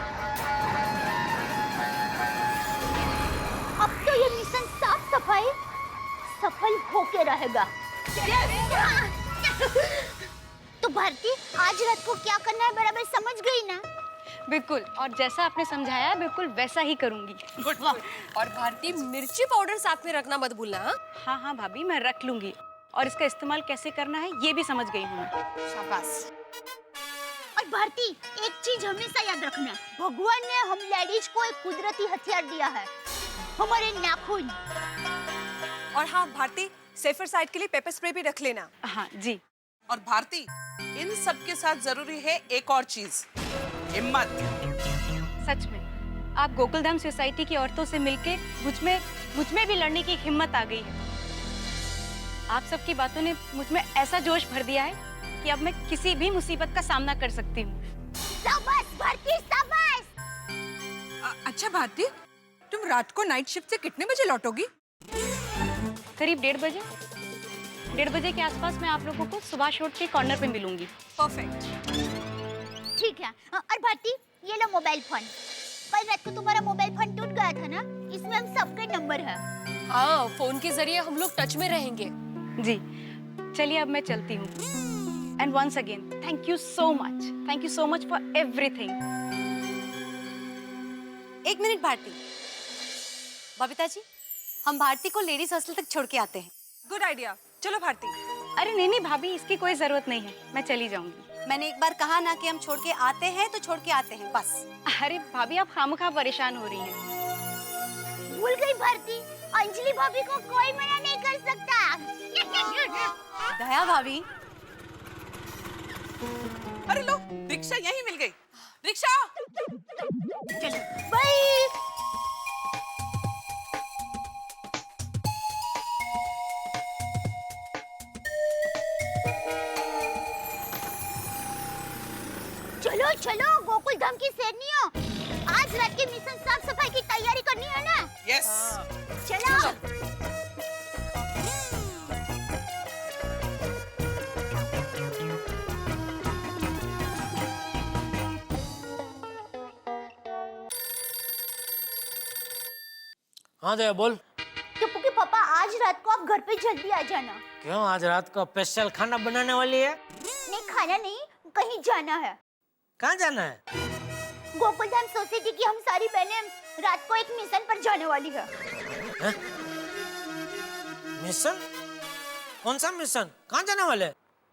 अब तो ये मिशन साफ सफाई सफल होके रहेगा। तो भारती आज रात को क्या करना है बराबर समझ गई ना? बिल्कुल, और जैसा आपने समझाया है बिल्कुल वैसा ही करूंगी। गुड। और भारती मिर्ची पाउडर साथ में रखना मत भूलना। हाँ? हाँ भाभी, मैं रख लूंगी। और इसका इस्तेमाल कैसे करना है ये भी समझ गई हूँ मैं। शाबाश। और भारती एक चीज हमेशा याद रखना, भगवान ने हम लेडीज को एक कुदरती हथियार दिया है, हमारे नाखून। और हाँ भारती, सेफर साइड के लिए पेपर स्प्रे भी रख लेना। हाँ जी। और भारती इन सब के साथ जरूरी है एक और चीज, हिम्मत। सच में आप गोकुलधाम सोसाइटी की औरतों से मिलके मुझ में भी लड़ने की हिम्मत आ गई है। आप सबकी बातों ने मुझ में ऐसा जोश भर दिया है कि अब मैं किसी भी मुसीबत का सामना कर सकती हूँ। शाबाश भारती, शाबाश। अच्छा भारती, तुम रात को नाइट शिफ्ट से कितने बजे लौटोगी? करीब 1:30 बजे के आसपास मैं आप लोगों को सुभाष रोड के कॉर्नर पे मिलूंगी। परफेक्ट। ठीक है। और भारती ये लो मोबाइल फोन। कल रात को तुम्हारा मोबाइल फोन टूट गया था ना, इसमें हम सबके नंबर है। हाँ, फोन के जरिए हम लोग टच में रहेंगे। जी चलिए अब मैं चलती हूँ। And once again thank you so much for everything. एक मिनट भारती। बबीता जी, हम भारती को लेडीज हॉस्टल तक छोड़ के आते हैं। गुड आइडिया, चलो भारती। अरे नहीं भाभी, इसकी कोई जरूरत नहीं है, मैं चली जाऊंगी। मैंने एक बार कहा ना कि हम छोड़ के आते हैं तो छोड़ के आते हैं, बस। अरे भाभी आप खामखा परेशान हो रही हैं। भूल गई भारती, अंजलि भाभी को कोई मना नहीं कर सकता। दया भाभी। अरे लो, रिक्शा यहीं मिल गई। रिक्शा। चलो बाय। चलो चलो गोकुलधाम की सैनियों, आज रात के मिशन साफ सफाई की तैयारी करनी है ना? यस। चलो। हाँ दया बोल। टप्पू के पापा आज रात को आप घर पे जल्दी आ जाना। क्यों, आज रात को स्पेशल खाना बनाने वाली है? नहीं खाना नहीं, कहीं जाना है। कहाँ जाना है? गोकुलधाम सोसाइटी की हम सारी बहनें रात को एक मिशन पर जाने वाली है। मिशन? कौन सा मिशन? कहाँ जाने वाले?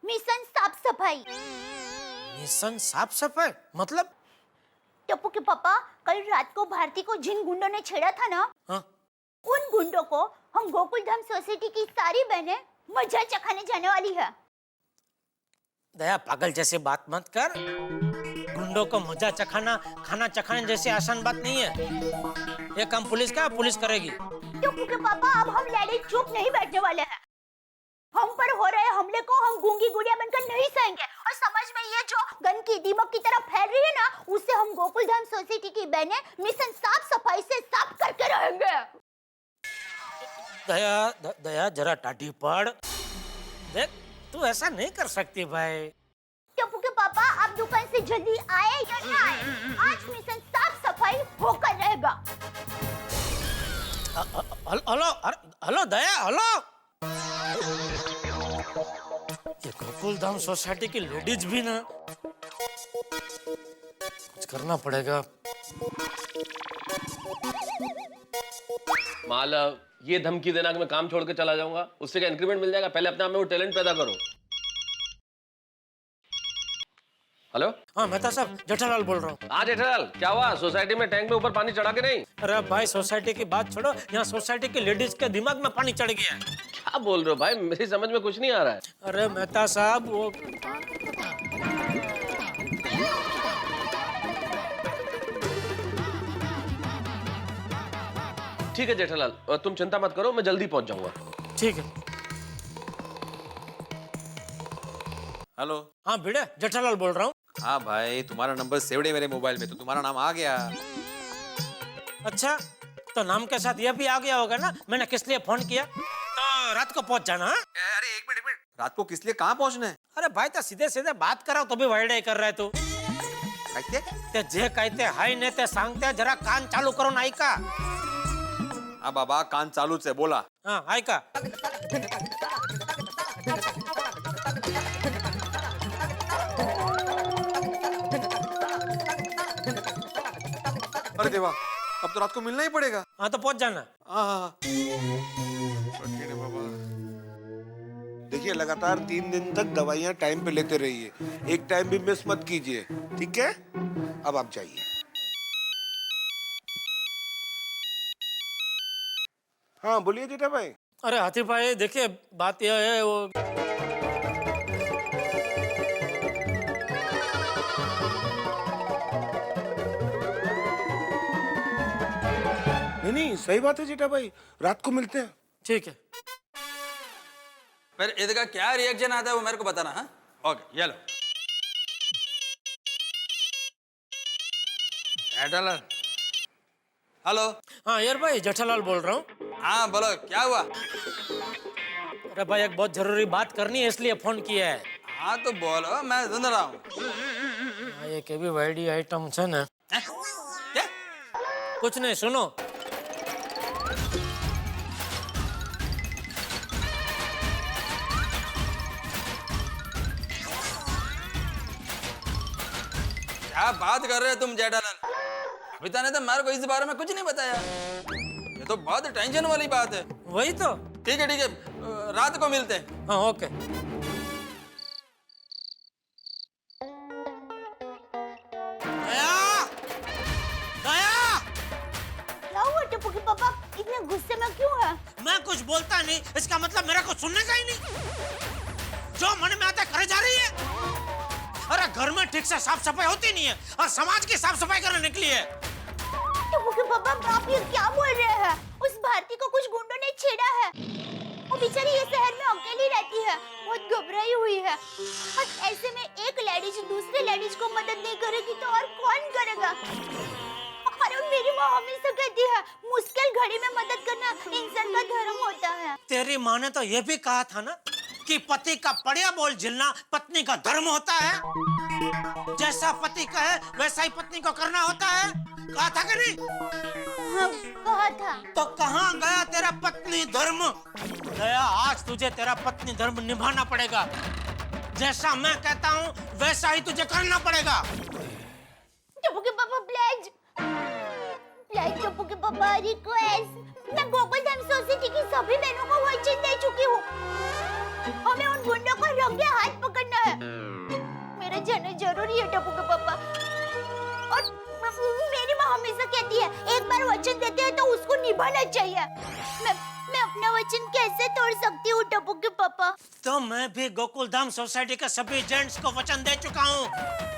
मिशन साफ सफाई। मिशन साफ सफाई मतलब? टप्पू के पापा कल रात को भारती को जिन गुंडों ने छेड़ा था ना, हाँ? उन गुंडों को हम गोकुलधाम सोसाइटी की सारी बहनें मजा चखाने जाने वाली है। दया पागल जैसे बात मत कर। गुंडों को मजा चखाना, खाना चखाने जैसी आसान बात नहीं है। ये काम पुलिस का पुलिस करेगी। टप्पू के पापा अब हम लेडीज चुप नहीं बैठने वाले हैं। हम पर हो रहे हमले को हम गूंगी गुड़िया बनकर नहीं सहेंगे, और समाज में ये जो गंदगी दीमक की तरह फैल रही है ना, उससे हम गोकुलधाम सोसाइटी की बहनें मिशन साफ सफाई से साफ करके रहेंगे। दया जरा टाटी पड़। देख तू ऐसा नहीं कर सकती भाई। टप्पू के पापा आप दुकान से जल्दी आए या ना आए, आज मिशन साफ सफाई होकर रहेगा। हेलो दया, हेलो। ये गोकुलधाम सोसाइटी की लेडीज भी ना, कुछ करना पड़ेगा। मालव, ये धमकी देना कि मैं काम छोड़ के चला जाऊंगा, उससे क्या इंक्रीमेंट मिल जाएगा? पहले अपने आप में वो टैलेंट पैदा करो। हेलो। हाँ मेहता साहब, जेठालाल बोल रहा हूँ। हाँ जेठालाल, क्या हुआ? सोसाइटी में टैंक में ऊपर पानी चढ़ा के नहीं? अरे भाई सोसाइटी की बात छोड़ो, यहाँ सोसाइटी की लेडीज के दिमाग में पानी चढ़ गया है। क्या बोल रहे हो भाई? मेरी समझ में कुछ नहीं आ रहा है। अरे मेहता साहब वो ठीक है जेठालाल, तुम चिंता मत करो, मैं जल्दी पहुंच जाऊंगा। ठीक है। हेलो। हाँ भिड़े, जेठालाल बोल रहा हूँ। हाँ भाई, तुम्हारा नंबर सेव्ड है मेरे मोबाइल में, तो तुम्हारा नाम आ गया। अच्छा तो नाम के साथ ये भी आ गया होगा ना मैंने किस लिए फोन किया। तो रात को पहुंच जाना। अरे एक मिनट रात को किस लिए कहाँ पहुंचना है? अरे भाई तो सीधे सीधे बात कराओ तो भी वाइडे कर रहे तू। ते जे कहते हाय ने ते सांगते जरा कान चालू करो ना ऐका। हाँ बाबा कान चालूच आहे बोला। हाँ ऐका। अरे देवा अब तो रात को मिलना ही पड़ेगा। हाँ तो पहुंच जाना। हाँ बाबा देखिए लगातार 3 दिन तक दवाइयाँ टाइम पे लेते रहिए, एक टाइम भी मिस मत कीजिए, ठीक है? अब आप जाइए। हाँ बोलिए जेठा भाई। अरे हाथी भाई देखिए बात यह है वो नहीं सही बात है जेठा भाई, रात को मिलते हैं। ठीक है। फिर इसका क्या रिएक्शन आता है वो मेरे को बताना। हाँ ओके ये लो। जेठालाल हेलो। हाँ यार भाई जेठालाल बोल रहा हूँ। हाँ बोलो क्या हुआ? अरे भाई एक बहुत जरूरी बात करनी है इसलिए फोन किया है। हाँ तो बोलो मैं सुन रहा हूँ। ये के भी वाइडी आइटम है ना। क्या? कुछ नहीं सुनो। क्या बात कर रहे हो तुम जेठालाल? अभी तक तो मेरे को इस बारे में कुछ नहीं बताया। ये तो बहुत टेंशन वाली बात है। वही तो। ठीक है रात को मिलते हैं। हाँ ओके। क्या हुआ टप्पू के पापा इतने गुस्से में क्यों है? मैं कुछ बोलता नहीं इसका मतलब मेरा कुछ सुनने का ही नहीं। जो मन में आता करे जा रही है। अरे घर में ठीक से साफ सफाई होती नहीं है और समाज की साफ सफाई करने निकली है। टप्पू के पापा आप ये क्या बोल रहे हैं? उस भारती को कुछ गुंडों ने छेड़ा है। वो बेचारी ये शहर में अकेली रहती है, बहुत घबराई हुई है। और ऐसे में एक लेडीज दूसरे लेडीज को मदद नहीं करेगी तो और कौन करेगा? अरे मेरी माँ हमेशा कहती है मुश्किल घड़ी में मदद करना इंसान का धर्म होता है। तेरी माँ ने तो ये भी कहा था ना कि पति का पड़िया बोल झेलना पत्नी का धर्म होता है। जैसा पति कहे वैसा ही पत्नी को करना होता है। कहा था कि नहीं? हाँ, कहा था। तो कहाँ गया तेरा पत्नी धर्म? गया आज तुझे तेरा पत्नी धर्म निभाना पड़ेगा। जैसा मैं कहता हूँ वैसा ही तुझे करना पड़ेगा। टप्पू के पापा प्लीज टप्पू के पापा रिक्वेस्ट। मैं गोकुल धाम सोसाइटी की सभी बहनों को वचन दे चुकी हूँ। हमें उन गुंडों को रंगे हाथ पकड़ना है। मेरा जाना जरूरी है टप्पू के पापा। और मेरी माँ हमेशा कहती है एक बार वचन देते हैं तो उसको निभाना चाहिए। मैं अपना वचन कैसे तोड़ सकती हूँ टप्पू के पापा? तो मैं भी गोकुल धाम सोसाइटी के सभी जेंट्स को वचन दे चुका हूँ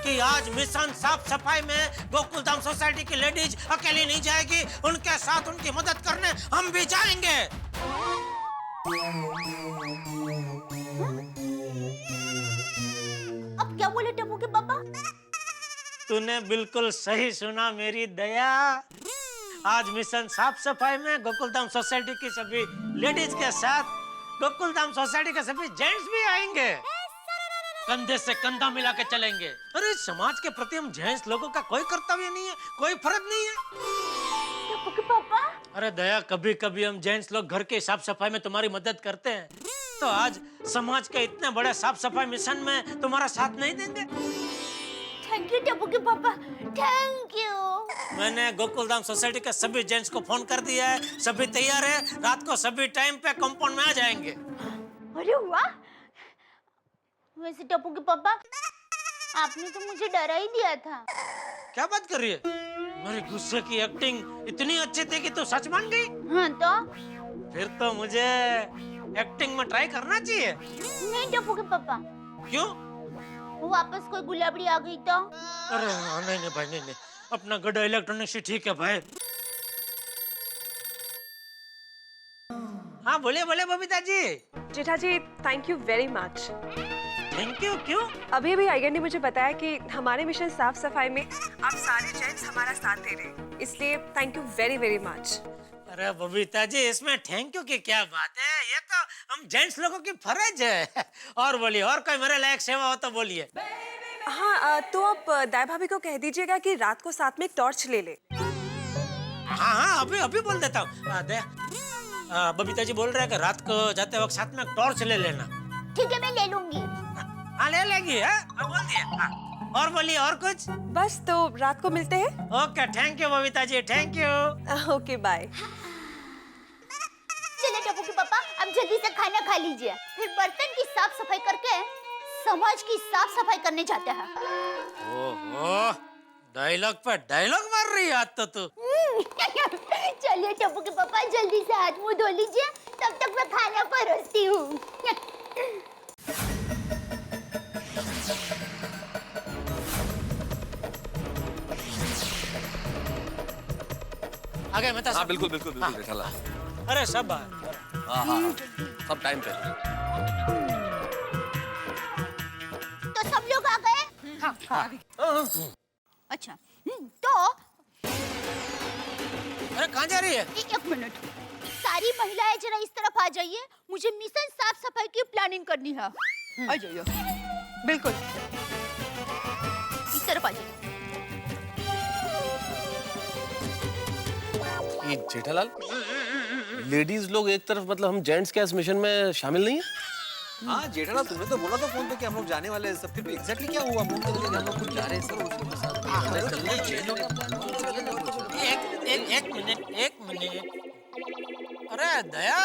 कि आज मिशन साफ सफाई में गोकुल धाम सोसाइटी की लेडीज अकेली नहीं जाएगी। उनके साथ उनकी मदद करने हम भी जाएंगे। अब क्या बोले टप्पू के पापा? तूने बिल्कुल सही सुना मेरी दया। आज मिशन साफ सफाई में गोकुलधाम सोसाइटी की सभी लेडीज के साथ गोकुलधाम सोसाइटी के सभी जेंट्स भी आएंगे। कंधे से कंधा मिला के चलेंगे। अरे समाज के प्रति हम जेंट्स लोगों का कोई कर्तव्य नहीं है, कोई फर्ज नहीं है। पापा अरे दया कभी कभी हम जेंट्स लोग घर के साफ सफाई में तुम्हारी मदद करते हैं तो आज समाज के इतने बड़े साफ सफाई मिशन में तुम्हारा साथ नहीं देंगे? थैंक यू टप्पू के पापा, थैंक यू। मैंने गोकुलधाम सोसाइटी के सभी जेंट्स को फोन कर दिया है, सभी तैयार है। रात को सभी टाइम पे कंपाउंड में आ जाएंगे। अरे वाह! वैसे टप्पू के पापा आपने तो मुझे डरा ही दिया था। क्या बात कर रही है? मेरे गुस्से की एक्टिंग इतनी अच्छी थी कि तू सच मान गई? हाँ तो? फिर तो मुझे एक्टिंग में ट्राई करना चाहिए। नहीं टप्पू के पापा। क्यों? वापस कोई गुलाबड़ी आ गई तो? अरे नहीं नहीं भाई नहीं, अपना गड्ढा इलेक्ट्रॉनिक्स ही ठीक है भाई। हाँ बोले बोले Babita ji. Jetha ji thank you very much. Thank you क्यों? अभी आइगर ने मुझे बताया कि हमारे मिशन साफ सफाई में आप सारे जेंट्स हमारा साथ दे रहे हैं, इसलिए thank you very very much. अरे बबीता जी, इसमें थैंक यू की क्या बात है, ये तो हम जेंट्स लोगों की फर्ज है। और बोलिए, और कोई मेरे लायक सेवा हो तो बोलिए। हाँ, तो आप दाई भाभी को कह दीजिएगा कि रात को साथ में एक टॉर्च ले ले। हाँ हाँ, अभी अभी बोल देता हूँ। बबीता जी बोल रहे हैं कि रात को जाते वक्त साथ में टॉर्च ले लेना। ठीक है, मैं ले लूंगी। हाँ, ले लेगी है, बोल दिया। हाँ। और बोलिए, और कुछ? बस तो रात को मिलते हैं। Okay, thank you Babita ji, thank you. Okay, bye. चलिए टप्पू के पापा, अब जल्दी से खाना खा लीजिए, फिर बर्तन की साफ सफाई करके समाज की साफ सफाई करने जाते हैं। ओहो, डायलॉग पर डायलॉग मार रही है आज तो तू। चलिए टप्पू के पापा, जल्दी से हाथ मुंह धो लीजिए, तब तक मैं खाना परोसती हूँ। आगे मैं हाँ, बिल्कुल बिल्कुल बिल्कुल जेठालाल। अरे सब बाहर। हाँ हाँ, सब टाइम पे। तो सब लोग आ गए? हाँ, आ गए। अच्छा, तो अरे कहाँ जा रही है? एक मिनट, सारी महिलाएं जरा इस तरफ आ जाइए, मुझे मिशन साफ सफाई की प्लानिंग करनी है। आ जाइए। बिल्कुल। इस तरफ आ जाइए। ये जेठालाल, लेडीज लोग एक तरफ, मतलब हम जेंट्स क्या इस मिशन में शामिल नहीं है? हाँ जेठालाल, तुमने तो बोला था फोन पे कि हम लोग जाने वाले हैं सब, फिर एग्जैक्टली क्या हुआ? फोन पे हम लोग कुछ जा रहे हैं सर, उसके साथ एक मिनट। अरे दया,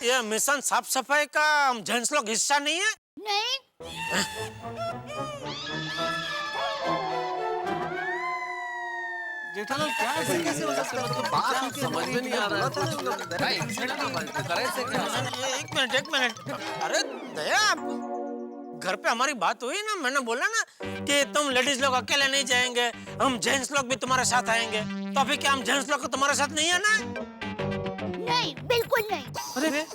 ये मिशन साफ सफाई का हम जेंट्स लोग हिस्सा नहीं है? नहीं। जेठालाल क्या ऐसे कैसे हो सकता है? मतलब बात समझ में नहीं आ रहा है। एक मिनट। अरे दया, घर पे हमारी बात हुई ना, मैंने बोला ना कि तुम लेडीज लोग अकेले नहीं जाएंगे, हम जेंट्स लोग भी तुम्हारे साथ आएंगे। तो अभी क्या हम जेंट्स लोग को तुम्हारे साथ नहीं आना है? नहीं, बिल्कुल नहीं। अरे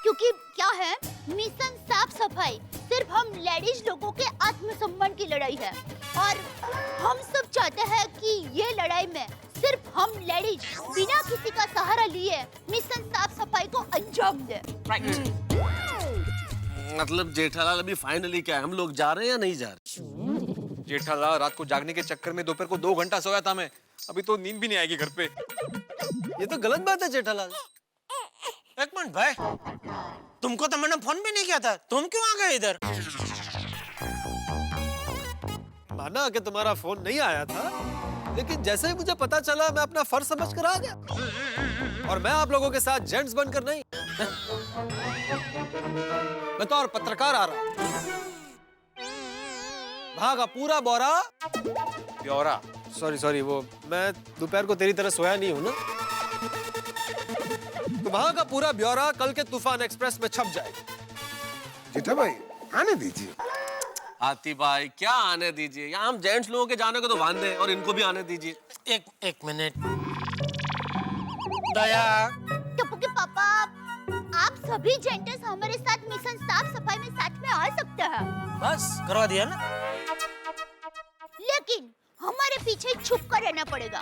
क्योंकि क्या है, मिशन साफ सफाई सिर्फ हम लेडीज लोगों के आत्मसम्मान की लड़ाई है, और हम सब चाहते हैं कि ये लड़ाई में सिर्फ हम लेडीज बिना किसी का सहारा लिए मिशन साफ सफाई को अंजाम दे। मतलब जेठालाल, अभी फाइनली क्या है, हम लोग जा रहे हैं या नहीं जा रहे? जेठालाल, रात को जागने के चक्कर में दोपहर को 2 घंटा सोया था मैं, अभी तो नींद भी नहीं आएगी घर पे। ये तो गलत बात है जेठालाल। एक मिनट भाई, तुमको तो मैंने फोन भी नहीं किया था, तुम क्यों आ गए इधर? माना कि तुम्हारा फोन नहीं आया था, लेकिन जैसे ही मुझे पता चला मैं अपना फर्ज समझ कर आ गया, और मैं आप लोगों के साथ जेंट्स बनकर नहीं, मैं तो और पत्रकार आ रहा। भागा पूरा ब्यौरा, सॉरी, वो मैं दोपहर को तेरी तरह सोया नहीं हूं ना, तो वहां का पूरा ब्यौरा कल के तूफान एक्सप्रेस में छप जाएगा। जेठा भाई आने दीजिए। हाथी भाई, क्या आने दीजिए, यहाँ हम जेंट्स लोगों के जाने को तो बांधे हैं, और इनको भी आने दीजिए। एक मिनट। दया, टप्पू के पापा, आप सभी जेंटल्स हमारे साथ मिशन साफ सफाई में साथ में आ सकते हैं। बस करवा दिया ना। लेकिन हमारे पीछे छुप कर रहना पड़ेगा।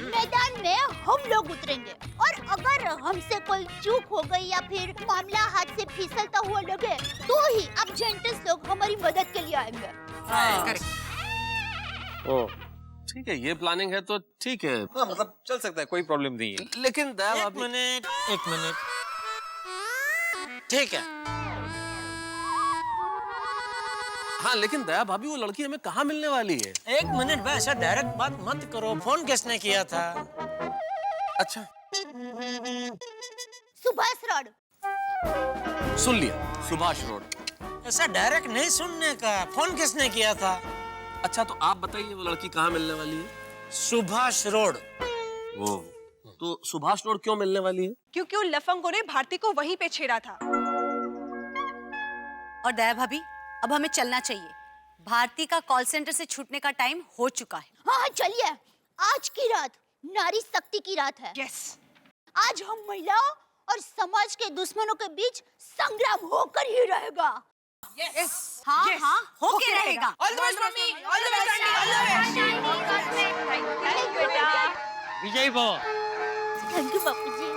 मैदान में हम लोग उतरेंगे, और अगर हमसे कोई चूक हो गई या फिर मामला हाथ से फिसलता हुआ लगे, तो ही आप जेंटल्स लोग हमारी मदद के लिए आएंगे। ओह, ठीक है, ये प्लानिंग है तो ठीक है। हाँ, मतलब चल सकता है, कोई प्रॉब्लम नहीं है। लेकिन दया एक भाभी, मिनट। ठीक है। हाँ, लेकिन दया भाभी, वो लड़की हमें कहाँ मिलने वाली है? एक मिनट भाई, ऐसा डायरेक्ट बात मत करो, फोन किसने किया था? अच्छा, सुभाष रोड। सुन लिया, सुभाष रोड। ऐसा डायरेक्ट नहीं सुनने का, फोन किसने किया था? अच्छा, तो आप बताइए वो लड़की कहाँ मिलने वाली है? सुभाष रोड। ओह, तो सुभाष रोड क्यों मिलने वाली है? क्योंकि उन लफंगों ने भारती को वहीं पे छेड़ा था। और दया भाभी, अब हमें चलना चाहिए। भारती का कॉल सेंटर से छूटने का टाइम हो चुका है। हाँ, चलिए। आज की रात नारी शक्ति की रात है। यस। आज हम महिलाओं और समाज के दुश्मनों के बीच संग्राम होकर ही रहेगा। यस। हाँ, होके रहेगा। All the best mummy, all the best aunty, all the best. Thank you बेटा। विजयी भव। Thank you Bapuji.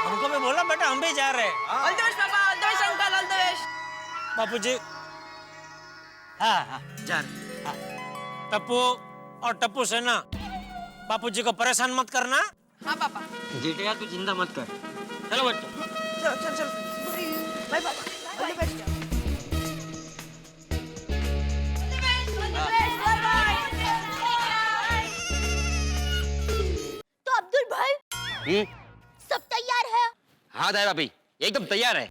हमको भी बोला बेटा हम भी जा रहे हैं। All the best papa, all the best uncle, all the best. Bapuji हाँ जा रहे। हाँ। टप्पू और टप्पू सेना बापूजी को परेशान मत करना। हाँ पापा। जेठिया तू चिंता मत कर। चलो बच्चों। चल चल चल। बाय पापा, ऑल द बेस्ट। तो अब्दुल भाई सब तैयार है? हाँ दादा भाई एकदम तैयार है।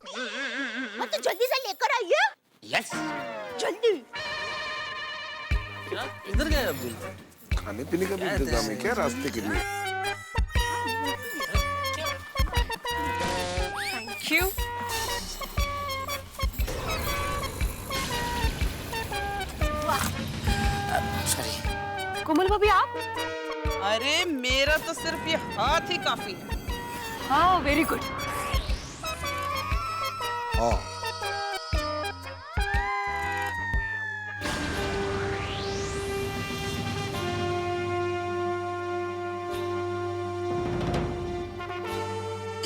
हाँ तो जल्दी से लेकर आइए। यस जल्दी। इधर गए अब्दुल? खाने पीने का भी इंतजाम है क्या रास्ते के लिए? Thank you. कोमल भाभी आप? अरे मेरा तो सिर्फ ये हाथ ही काफी है। हाँ वेरी गुड।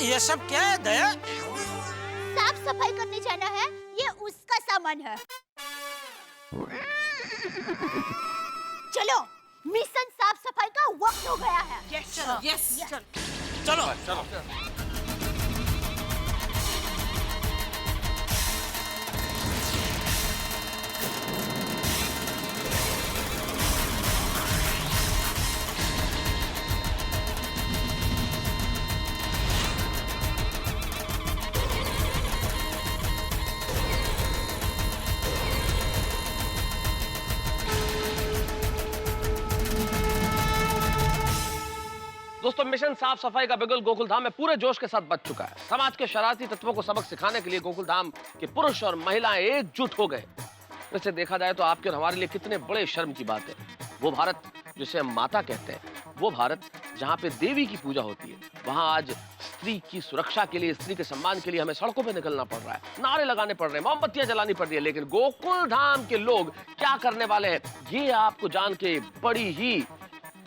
ये सब क्या है दया? साफ सफाई करने जाना है, ये उसका सामान है। चलो मिशन साफ सफाई का वक्त हो गया है। यस चलो, यस चलो। चलो चलो। दोस्तों मिशन साफ सफाई का बिगुल गोकुलधाम में पूरे जोश के साथ बच चुका है। समाज के शरारती तत्वों को सबक सिखाने के लिए गोकुलधाम के पुरुष और महिलाएं एकजुट हो गए। वैसे देखा जाए तो आपके और हमारे लिए कितने बड़े शर्म की बात है। वो भारत जिसे हम माता कहते हैं, वो भारत जहाँ पे देवी की पूजा होती है, वहाँ आज स्त्री की सुरक्षा के लिए, स्त्री के सम्मान के लिए हमें सड़कों पे निकलना पड़ रहा है, नारे लगाने पड़ रहे हैं, मोमबत्तियां जलानी पड़ रही है। लेकिन गोकुलधाम के लोग क्या करने वाले हैं, ये आपको जान के बड़ी ही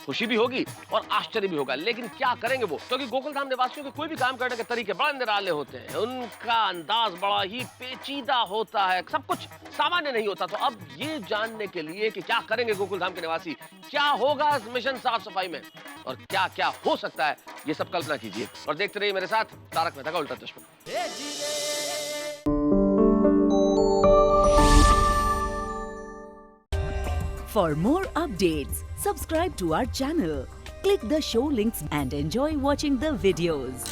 खुशी भी होगी और आश्चर्य भी होगा। लेकिन क्या करेंगे वो, क्योंकि गोकुलधाम निवासियों के कोई भी काम करने के तरीके बड़े निराले होते हैं, उनका अंदाज बड़ा ही पेचीदा होता है, सब कुछ सामान्य नहीं होता। तो अब ये जानने के लिए कि क्या करेंगे गोकुलधाम के निवासी, क्या होगा इस मिशन साफ सफाई में और क्या क्या हो सकता है, ये सब कल्पना कीजिए और देखते रहिए मेरे साथ तारक मेहता का उल्टा चश्मा। For more updates, subscribe to our channel, click the show links and enjoy watching the videos.